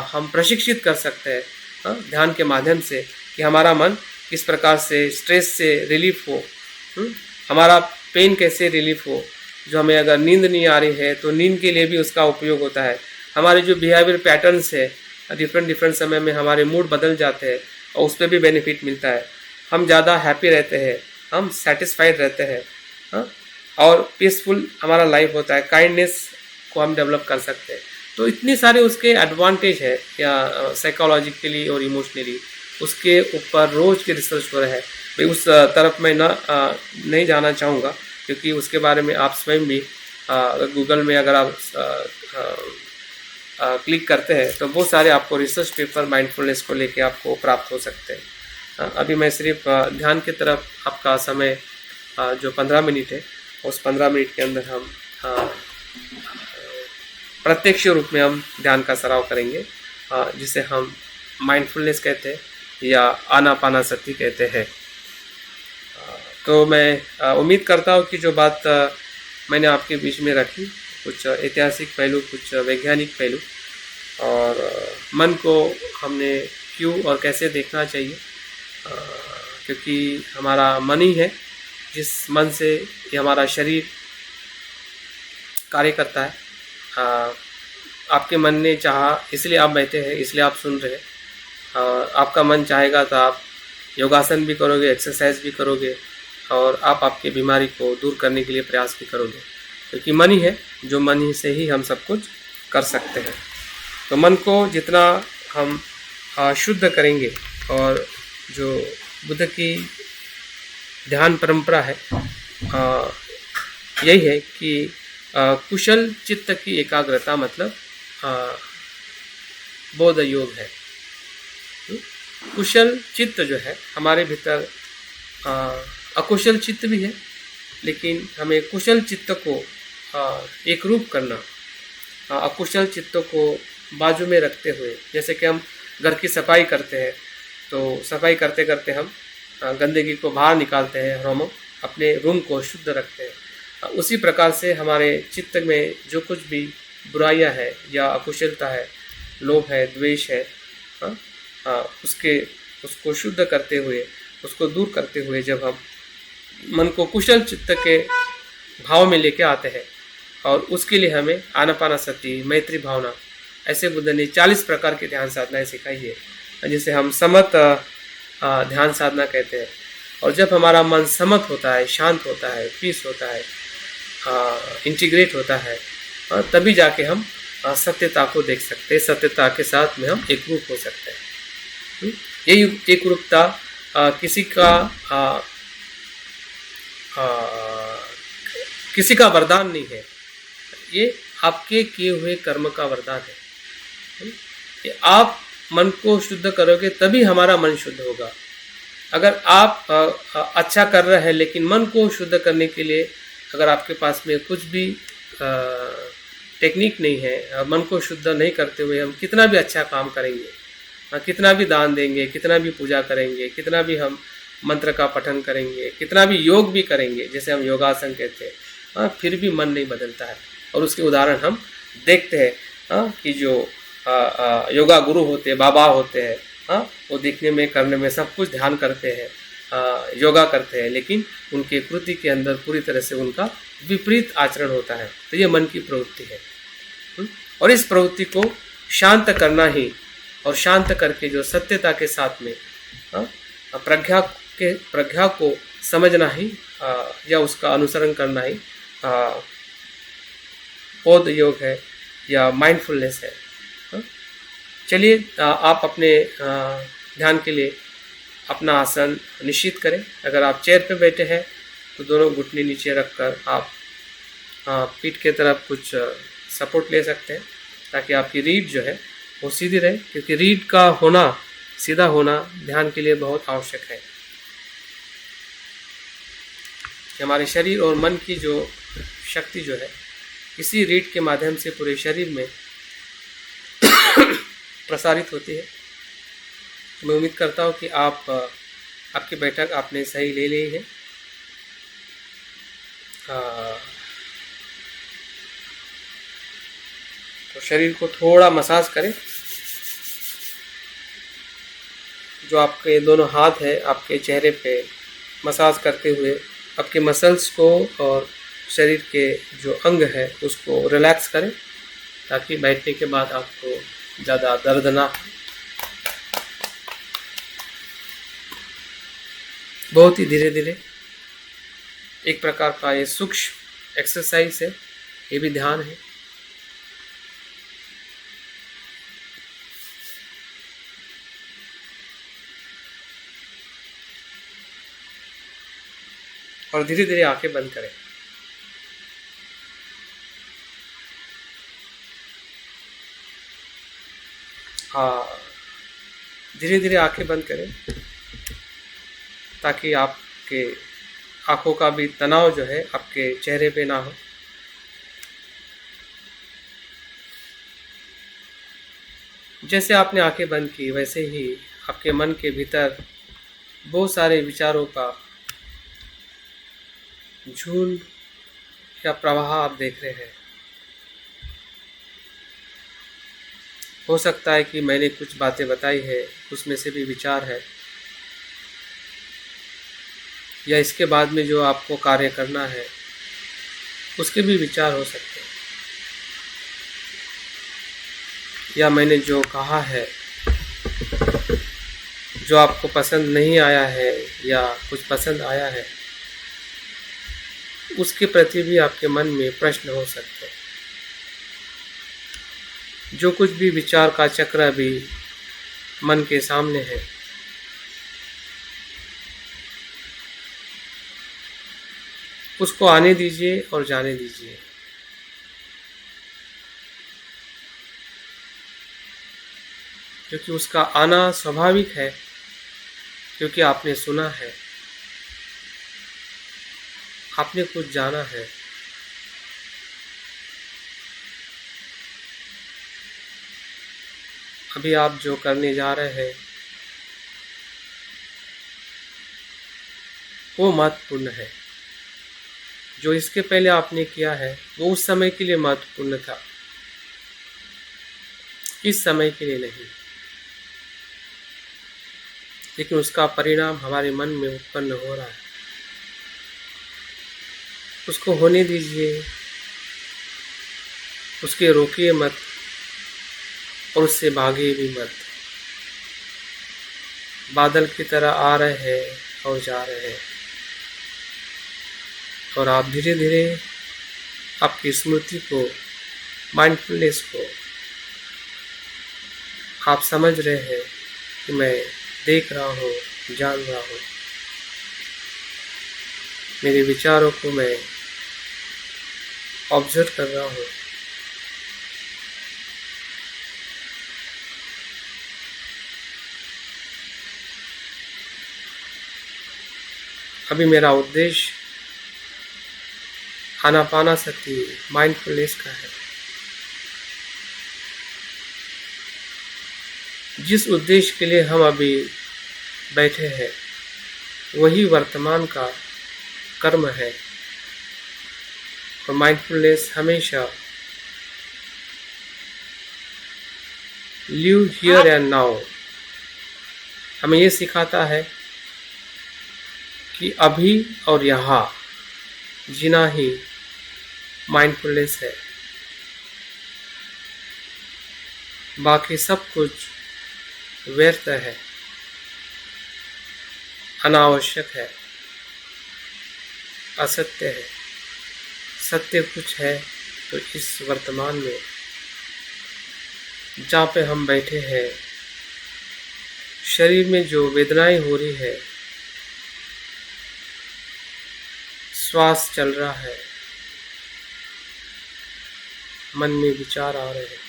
हम प्रशिक्षित कर सकते हैं ध्यान के माध्यम से, कि हमारा मन किस प्रकार से स्ट्रेस से रिलीफ हो, हमारा पेन कैसे रिलीफ हो। जो हमें अगर नींद नहीं आ रही है तो नींद के लिए भी उसका उपयोग होता है। हमारे जो बिहेवियर पैटर्न्स है, डिफरेंट समय में हमारे मूड बदल जाते हैं, और उस पर भी बेनिफिट मिलता है। हम ज़्यादा हैप्पी रहते हैं, हम सेटिस्फाइड रहते हैं, और पीसफुल हमारा लाइफ होता है। काइंडनेस को हम डेवलप कर सकते हैं। तो इतने सारे उसके एडवांटेज है, या साइकोलॉजिकली और इमोशनली उसके ऊपर रोज के रिसर्च हो रहा है। भाई उस तरफ मैं नहीं जाना चाहूँगा, क्योंकि उसके बारे में आप स्वयं भी गूगल में अगर आप क्लिक करते हैं तो बहुत सारे आपको रिसर्च पेपर माइंडफुलनेस को लेके आपको प्राप्त हो सकते हैं। अभी मैं सिर्फ ध्यान की तरफ आपका समय जो 15 मिनट है, उस 15 मिनट के अंदर हम प्रत्यक्ष रूप में हम ध्यान का सराव करेंगे, जिसे हम माइंडफुलनेस कहते हैं या आनापानासति कहते हैं। तो मैं उम्मीद करता हूँ कि जो बात मैंने आपके बीच में रखी, कुछ ऐतिहासिक पहलू, कुछ वैज्ञानिक पहलू, और मन को हमने क्यों और कैसे देखना चाहिए, क्योंकि हमारा मन ही है जिस मन से ये हमारा शरीर कार्य करता है। आपके मन ने चाहा इसलिए आप बैठे हैं, इसलिए आप सुन रहे हैं। आपका मन चाहेगा तो आप योगासन भी करोगे, एक्सरसाइज भी करोगे, और आप आपकी बीमारी को दूर करने के लिए प्रयास भी करोगे, क्योंकि मन ही है, जो मन ही से ही हम सब कुछ कर सकते हैं। तो मन को जितना हम शुद्ध करेंगे, और जो बुद्ध की ध्यान परंपरा है यही है कि कुशल चित्त की एकाग्रता मतलब बोध योग है। कुशल चित्त जो है हमारे भीतर, अकुशल चित्त भी है, लेकिन हमें कुशल चित्त को एक रूप करना, अकुशल चित्त को बाजू में रखते हुए, जैसे कि हम घर की सफाई करते हैं, तो सफाई करते करते हम गंदगी को बाहर निकालते हैं, हम अपने रूम को शुद्ध रखते हैं। उसी प्रकार से हमारे चित्त में जो कुछ भी बुराइयां है या अकुशलता है, लोभ है, द्वेष है, उसको शुद्ध करते हुए, उसको दूर करते हुए जब हम मन को कुशल चित्त के भाव में लेके आते हैं, और उसके लिए हमें आनापानसति, मैत्री भावना, ऐसे बुद्ध ने 40 प्रकार की ध्यान साधनाएं सिखाई है, जिसे हम समत ध्यान साधना कहते हैं। और जब हमारा मन समत होता है, शांत होता है, पीस होता है, इंटीग्रेट होता है, तभी जाके हम सत्यता को देख सकते हैं, सत्यता के साथ में हम एक रूप हो सकते हैं। यही एक रूपता किसी का वरदान नहीं है, ये आपके किए हुए कर्म का वरदान है। आप मन को शुद्ध करोगे तभी हमारा मन शुद्ध होगा। अगर आप अच्छा कर रहे हैं लेकिन मन को शुद्ध करने के लिए अगर आपके पास में कुछ भी टेक्निक नहीं है, मन को शुद्ध नहीं करते हुए हम कितना भी अच्छा काम करेंगे, कितना भी दान देंगे, कितना भी पूजा करेंगे, कितना भी हम मंत्र का पठन करेंगे, कितना भी योग भी करेंगे, जैसे हम योगासन कहते हैं, फिर भी मन नहीं बदलता है। और उसके उदाहरण हम देखते हैं कि जो योगा गुरु होते हैं, बाबा होते हैं, वो दिखने में करने में सब कुछ ध्यान करते हैं, योगा करते हैं, लेकिन उनके कृति के अंदर पूरी तरह से उनका विपरीत आचरण होता है। तो ये मन की प्रवृत्ति है। और इस प्रवृत्ति को शांत करना ही, और शांत करके जो सत्यता के साथ में प्रज्ञा को समझना ही या उसका अनुसरण करना ही बोध योग है या माइंडफुलनेस है। चलिए आप अपने ध्यान के लिए अपना आसन निश्चित करें। अगर आप चेयर पर बैठे हैं तो दोनों घुटने नीचे रखकर आप पीठ के तरफ कुछ सपोर्ट ले सकते हैं, ताकि आपकी रीढ़ जो है वो सीधी रहे, क्योंकि रीढ़ का होना, सीधा होना ध्यान के लिए बहुत आवश्यक है। हमारे शरीर और मन की जो शक्ति जो है इसी रीढ़ के माध्यम से पूरे शरीर में प्रसारित होती है। मैं उम्मीद करता हूँ कि आपकी बैठक आपने सही ले ली है। तो शरीर को थोड़ा मसाज करें। जो आपके दोनों हाथ है आपके चेहरे पे मसाज करते हुए आपके मसल्स को और शरीर के जो अंग है उसको रिलैक्स करें, ताकि बैठने के बाद आपको ज़्यादा दर्द ना हो। बहुत ही धीरे धीरे, एक प्रकार का ये सूक्ष्म एक्सरसाइज है, ये भी ध्यान है। और धीरे धीरे आंखें बंद करें। हाँ, धीरे धीरे आंखें बंद करें, ताकि आपके आंखों का भी तनाव जो है आपके चेहरे पे ना हो। जैसे आपने आंखें बंद की वैसे ही आपके मन के भीतर बहुत सारे विचारों का झुंड या प्रवाह आप देख रहे हैं। हो सकता है कि मैंने कुछ बातें बताई है उसमें से भी विचार है, या इसके बाद में जो आपको कार्य करना है उसके भी विचार हो सकते हैं, या मैंने जो कहा है जो आपको पसंद नहीं आया है या कुछ पसंद आया है उसके प्रति भी आपके मन में प्रश्न हो सकते हैं। जो कुछ भी विचार का चक्र अभी मन के सामने है उसको आने दीजिए और जाने दीजिए। क्योंकि उसका आना स्वाभाविक है, क्योंकि आपने सुना है, आपने कुछ जाना है। अभी आप जो करने जा रहे हैं वो महत्वपूर्ण है। जो इसके पहले आपने किया है वो उस समय के लिए महत्वपूर्ण था, इस समय के लिए नहीं। लेकिन उसका परिणाम हमारे मन में उत्पन्न हो रहा है, उसको होने दीजिए, उसके रोकिए मत और उससे भागिए भी मत। बादल की तरह आ रहे हैं और जा रहे हैं, और आप धीरे धीरे आपकी स्मृति को, माइंडफुलनेस को आप समझ रहे हैं कि मैं देख रहा हूँ, जान रहा हूँ। मेरे विचारों को मैं ऑब्जर्व कर रहा हूँ। अभी मेरा उद्देश्य आनापानासति माइंडफुलनेस का है। जिस उद्देश्य के लिए हम अभी बैठे हैं वही वर्तमान का कर्म है, और माइंडफुलनेस हमेशा लिव हियर एंड नाउ हमें ये सिखाता है कि अभी और यहाँ जीना ही माइंडफुलनेस है। बाकी सब कुछ व्यर्थ है, अनावश्यक है, असत्य है। सत्य कुछ है तो इस वर्तमान में जहाँ पे हम बैठे हैं, शरीर में जो वेदनाएं हो रही है, श्वास चल रहा है, मन में विचार आ रहे हैं,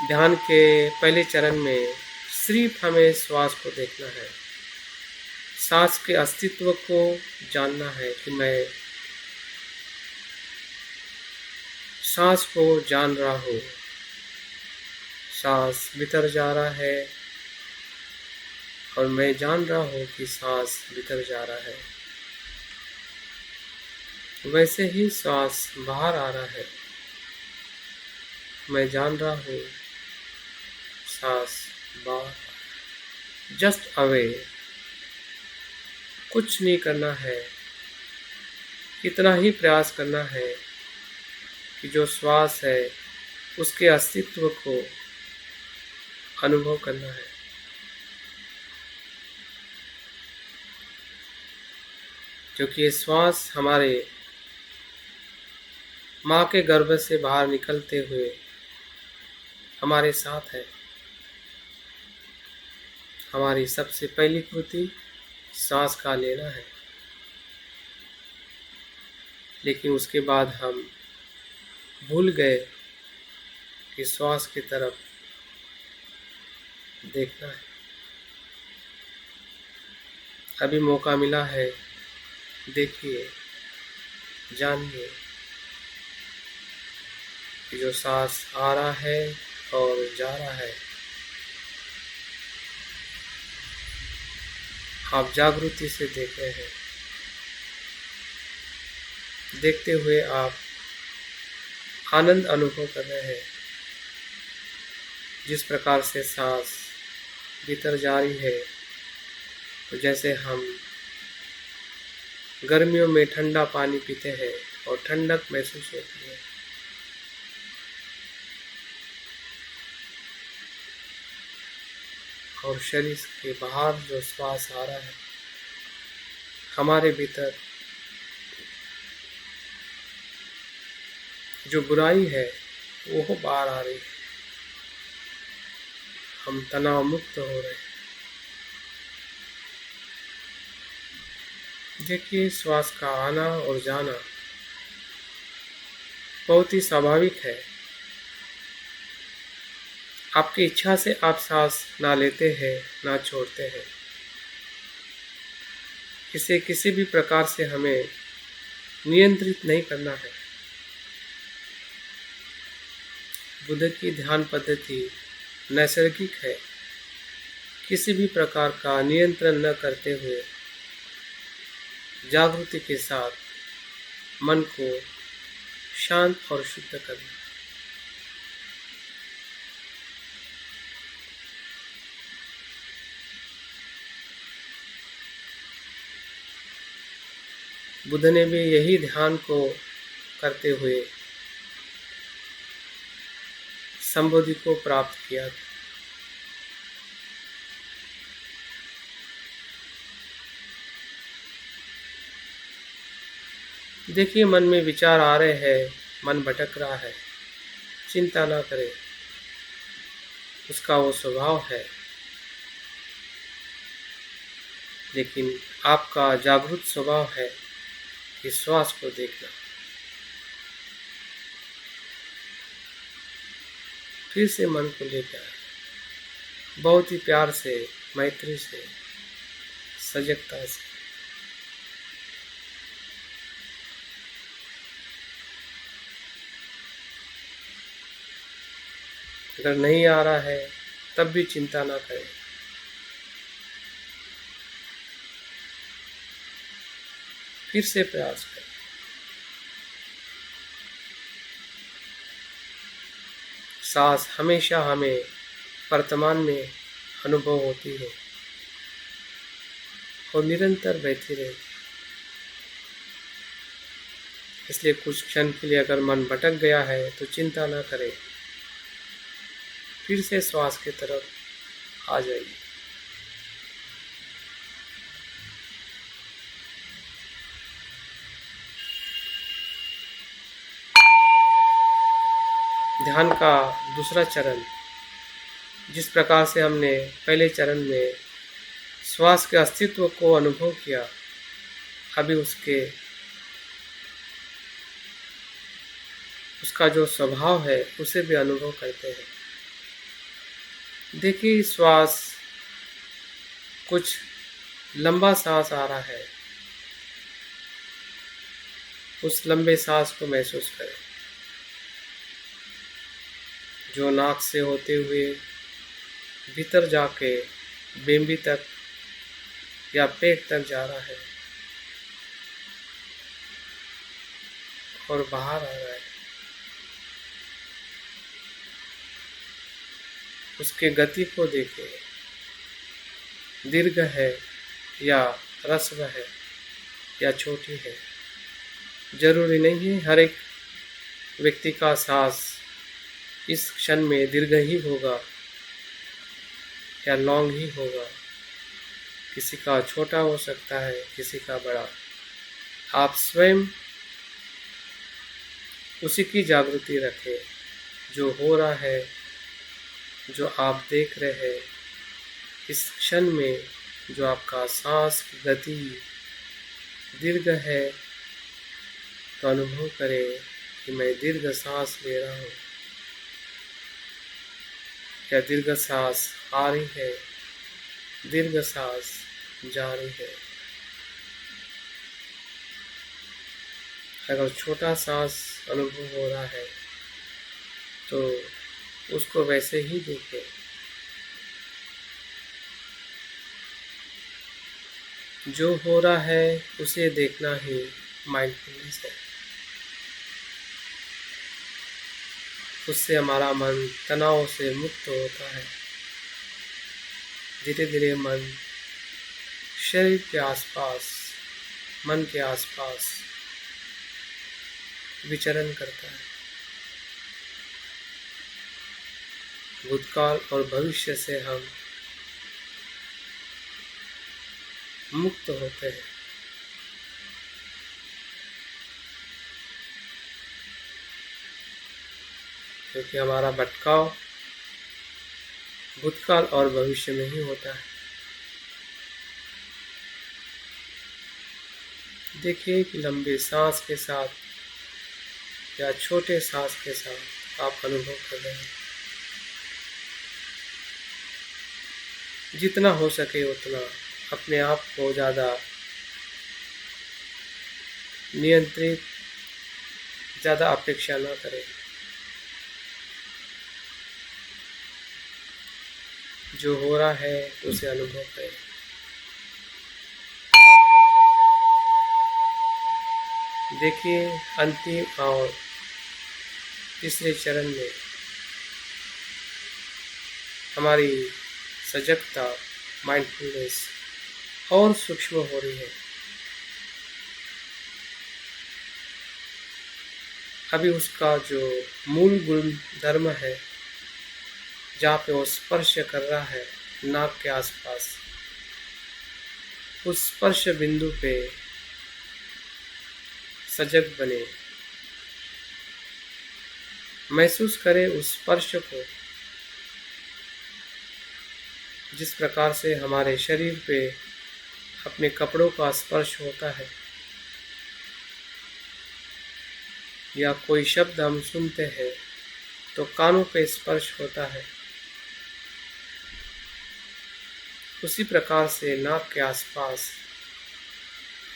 ध्यान के पहले चरण में सिर्फ हमें श्वास को देखना है, सांस के अस्तित्व को जानना है कि मैं सांस को जान रहा हूँ। सांस भीतर जा रहा है और मैं जान रहा हूँ कि सांस भीतर जा रहा है। वैसे ही सांस बाहर आ रहा है, मैं जान रहा हूँ सांस बाहर। जस्ट अवे, कुछ नहीं करना है, इतना ही प्रयास करना है कि जो श्वास है उसके अस्तित्व को अनुभव करना है। क्योंकि ये श्वास हमारे माँ के गर्भ से बाहर निकलते हुए हमारे साथ है। हमारी सबसे पहली कृति सांस का लेना है, लेकिन उसके बाद हम भूल गए कि श्वास की तरफ देखना है। अभी मौका मिला है, देखिए, जानिए कि जो सांस आ रहा है और जा रहा है, आप जागृति से देख रहे हैं। देखते हुए आप आनंद अनुभव कर रहे हैं। जिस प्रकार से सांस भीतर जा रही है, तो जैसे हम गर्मियों में ठंडा पानी पीते हैं और ठंडक महसूस होती है। और शरीर के बाहर जो श्वास आ रहा है, हमारे भीतर जो बुराई है वो बाहर आ रही है। हम तनाव मुक्त हो रहे हैं। देखिए, श्वास का आना और जाना बहुत ही स्वाभाविक है। आपकी इच्छा से आप सांस ना लेते हैं ना छोड़ते हैं। इसे किसी भी प्रकार से हमें नियंत्रित नहीं करना है। बुद्ध की ध्यान पद्धति नैसर्गिक है। किसी भी प्रकार का नियंत्रण न करते हुए जागृति के साथ मन को शांत और शुद्ध करना। बुद्ध ने भी यही ध्यान को करते हुए संबोधि को प्राप्त किया था। देखिए, मन में विचार आ रहे हैं, मन भटक रहा है, चिंता ना करें, उसका वो स्वभाव है। लेकिन आपका जागरूक स्वभाव है इस श्वास को देखना। फिर से मन को लेकर आए, बहुत ही प्यार से, मैत्री से, सजगता से। अगर नहीं आ रहा है तब भी चिंता ना करें। फिर से प्रयास करें। सांस हमेशा हमें वर्तमान में अनुभव होती है और निरंतर बहती रहेगी। इसलिए कुछ क्षण के लिए अगर मन भटक गया है तो चिंता ना करें, फिर से श्वास की तरफ आ जाइए। ध्यान का दूसरा चरण, जिस प्रकार से हमने पहले चरण में श्वास के अस्तित्व को अनुभव किया, अभी उसका जो स्वभाव है उसे भी अनुभव करते हैं। देखिए, श्वास कुछ लंबा सांस आ रहा है, उस लंबे सांस को महसूस करें जो नाक से होते हुए भीतर जाके बेंबी तक या पेट तक जा रहा है और बाहर आ रहा है। उसके गति को देखें, दीर्घ है या ह्रस्व है या छोटी है, जरूरी नहीं है हर एक व्यक्ति का सांस इस क्षण में दीर्घ ही होगा या लॉन्ग ही होगा। किसी का छोटा हो सकता है, किसी का बड़ा। आप स्वयं उसी की जागृति रखें जो हो रहा है, जो आप देख रहे हैं इस क्षण में। जो आपका सांस की गति दीर्घ है तो अनुभव करें कि मैं दीर्घ सांस ले रहा हूँ, या दीर्घ सांस आ रही है, दीर्घ सांस जा रही है। अगर छोटा सांस अनुभव हो रहा है तो उसको वैसे ही देखें। जो हो रहा है उसे देखना ही माइंडफुलनेस है। उससे हमारा मन तनाव से मुक्त होता है। धीरे धीरे मन शरीर के आसपास, मन के आसपास विचरण करता है। भूतकाल और भविष्य से हम मुक्त होते हैं। क्योंकि हमारा भटकाव भूतकाल और भविष्य में ही होता है। देखिए कि लंबे सांस के साथ या छोटे सांस के साथ आप अनुभव कर रहे हैं। जितना हो सके उतना अपने आप को ज़्यादा नियंत्रित, ज़्यादा अपेक्षा ना करें। जो हो रहा है उसे अनुभव करें। देखिए, अंतिम और तीसरे चरण में हमारी सजगता, माइंडफुलनेस और सूक्ष्म हो रही है। अभी उसका जो मूल गुण धर्म है, जहाँ पे वो स्पर्श कर रहा है नाक के आसपास, उस स्पर्श बिंदु पे सजग बने। महसूस करें उस स्पर्श को, जिस प्रकार से हमारे शरीर पे अपने कपड़ों का स्पर्श होता है। या कोई शब्द हम सुनते हैं तो कानों पे स्पर्श होता है, उसी प्रकार से नाक के आसपास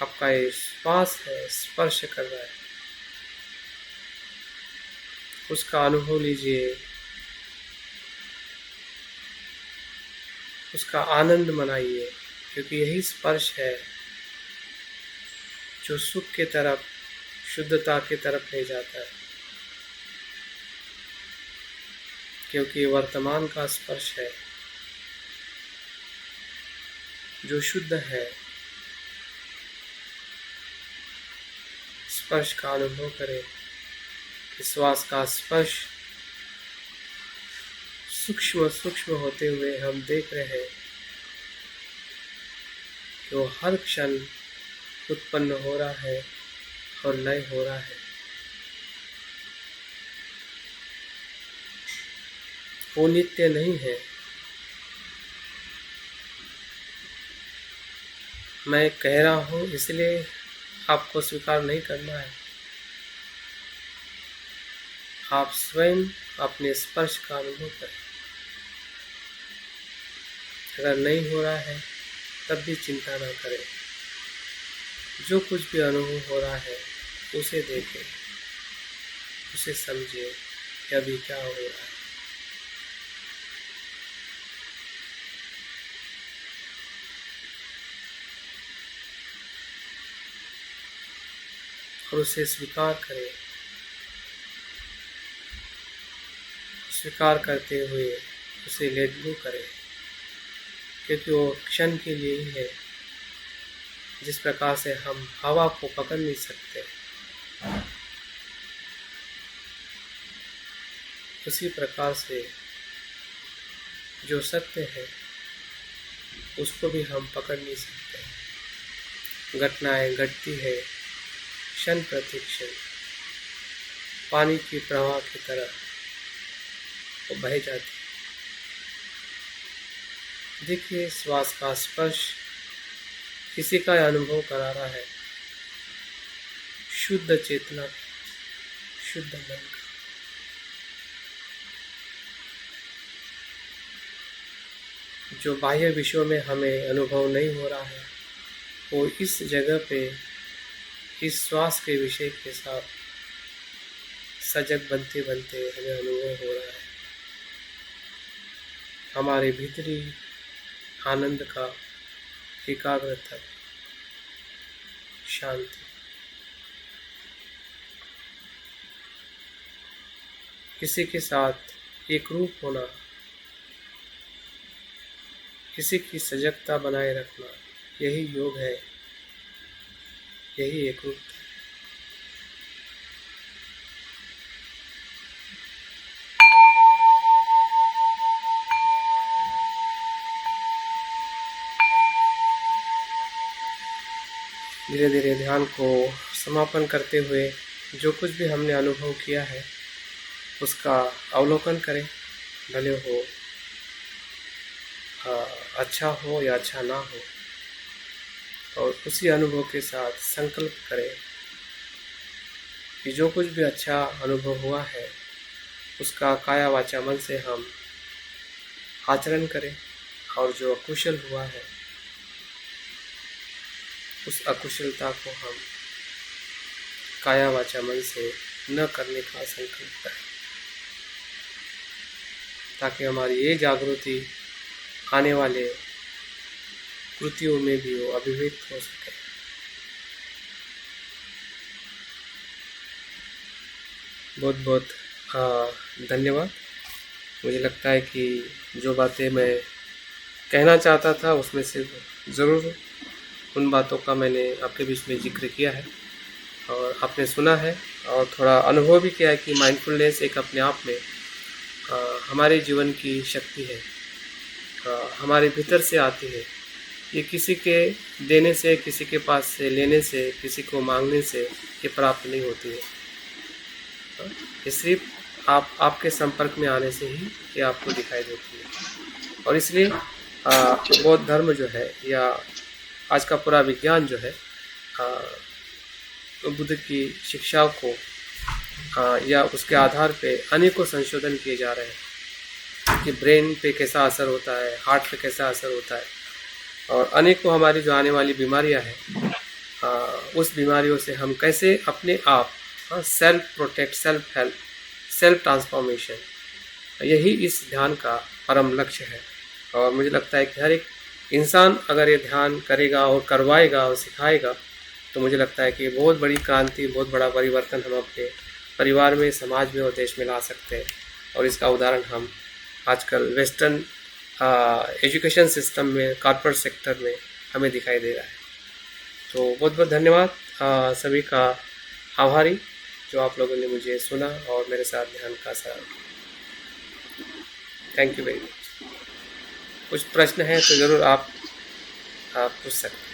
आपका ये श्वास है स्पर्श कर रहा है, उसका अनुभव लीजिए, उसका आनंद मनाइए, क्योंकि यही स्पर्श है जो सुख के तरफ, शुद्धता की तरफ ले जाता है। क्योंकि वर्तमान का स्पर्श है जो शुद्ध है। स्पर्श का अनुभव करें। श्वास का स्पर्श सूक्ष्म सूक्ष्म होते हुए हम देख रहे हैं कि वो हर क्षण उत्पन्न हो रहा है और लय हो रहा है। वो नित्य नहीं है। मैं कह रहा हूँ इसलिए आपको स्वीकार नहीं करना है। आप स्वयं अपने स्पर्श का अनुभव करें। अगर नहीं हो रहा है तब भी चिंता न करें। जो कुछ भी अनुभव हो रहा है उसे देखें, उसे समझिए कि अभी क्या हो रहा है। और उसे स्वीकार करें। स्वीकार करते हुए उसे लेट गो करें, क्योंकि वो क्षण के लिए ही है। जिस प्रकार से हम हवा को पकड़ नहीं सकते, उसी प्रकार से जो सत्य है उसको भी हम पकड़ नहीं सकते। घटनाएं घटती है क्षण प्रति क्षण, पानी की प्रवाह की तरह वो बह जाती। देखिए, श्वास का स्पर्श किसी का अनुभव करा रहा है, शुद्ध चेतना, शुद्ध मन का। जो बाह्य विषयों में हमें अनुभव नहीं हो रहा है, वो इस जगह पे इस श्वास के विषय के साथ सजग बनते बनते हमें अनुभव हो रहा है। हमारे भीतरी आनंद का, एकाग्रता, शांति। किसी के साथ एक रूप होना, किसी की सजगता बनाए रखना, यही योग है, यही एक रूप है। धीरे धीरे ध्यान को समापन करते हुए जो कुछ भी हमने अनुभव किया है उसका अवलोकन करें, भले हो अच्छा हो या अच्छा ना हो, और उसी अनुभव के साथ संकल्प करें कि जो कुछ भी अच्छा अनुभव हुआ है उसका काया वाचा मन से हम आचरण करें, और जो अकुशल हुआ है उस अकुशलता को हम काया वाचा मन से न करने का संकल्प करें, ताकि हमारी ये जागृति आने वाले कृतियों में भी वो अभिव्यक्त हो सके। बहुत बहुत धन्यवाद। मुझे लगता है कि जो बातें मैं कहना चाहता था उसमें से ज़रूर उन बातों का मैंने आपके बीच में जिक्र किया है और आपने सुना है, और थोड़ा अनुभव भी किया है कि माइंडफुलनेस एक अपने आप में हमारे जीवन की शक्ति है, हमारे भीतर से आती है। ये किसी के देने से, किसी के पास से लेने से, किसी को मांगने से ये प्राप्त नहीं होती है। ये सिर्फ आपके संपर्क में आने से ही ये आपको दिखाई देती है। और इसलिए बौद्ध धर्म जो है या आज का पूरा विज्ञान जो है बुद्ध की शिक्षाओं को या उसके आधार पे अनेकों संशोधन किए जा रहे हैं कि ब्रेन पे कैसा असर होता है, हार्ट पे कैसा असर होता है, और अनेकों हमारी जो आने वाली बीमारियां हैं, उस बीमारियों से हम कैसे अपने आप self protect, self help, self transformation, यही इस ध्यान का परम लक्ष्य है। और मुझे लगता है कि हर एक इंसान अगर ये ध्यान करेगा और करवाएगा और सिखाएगा तो मुझे लगता है कि बहुत बड़ी क्रांति, बहुत बड़ा परिवर्तन हम अपने परिवार में, समाज में और देश में ला सकते हैं। और इसका उदाहरण हम आजकल वेस्टर्न एजुकेशन सिस्टम में, कॉर्पोरेट सेक्टर में हमें दिखाई दे रहा है। तो बहुत बहुत धन्यवाद सभी का आभारी जो आप लोगों ने मुझे सुना और मेरे साथ ध्यान का साथ। Thank you very much. कुछ प्रश्न है तो ज़रूर आप पूछ सकते हैं।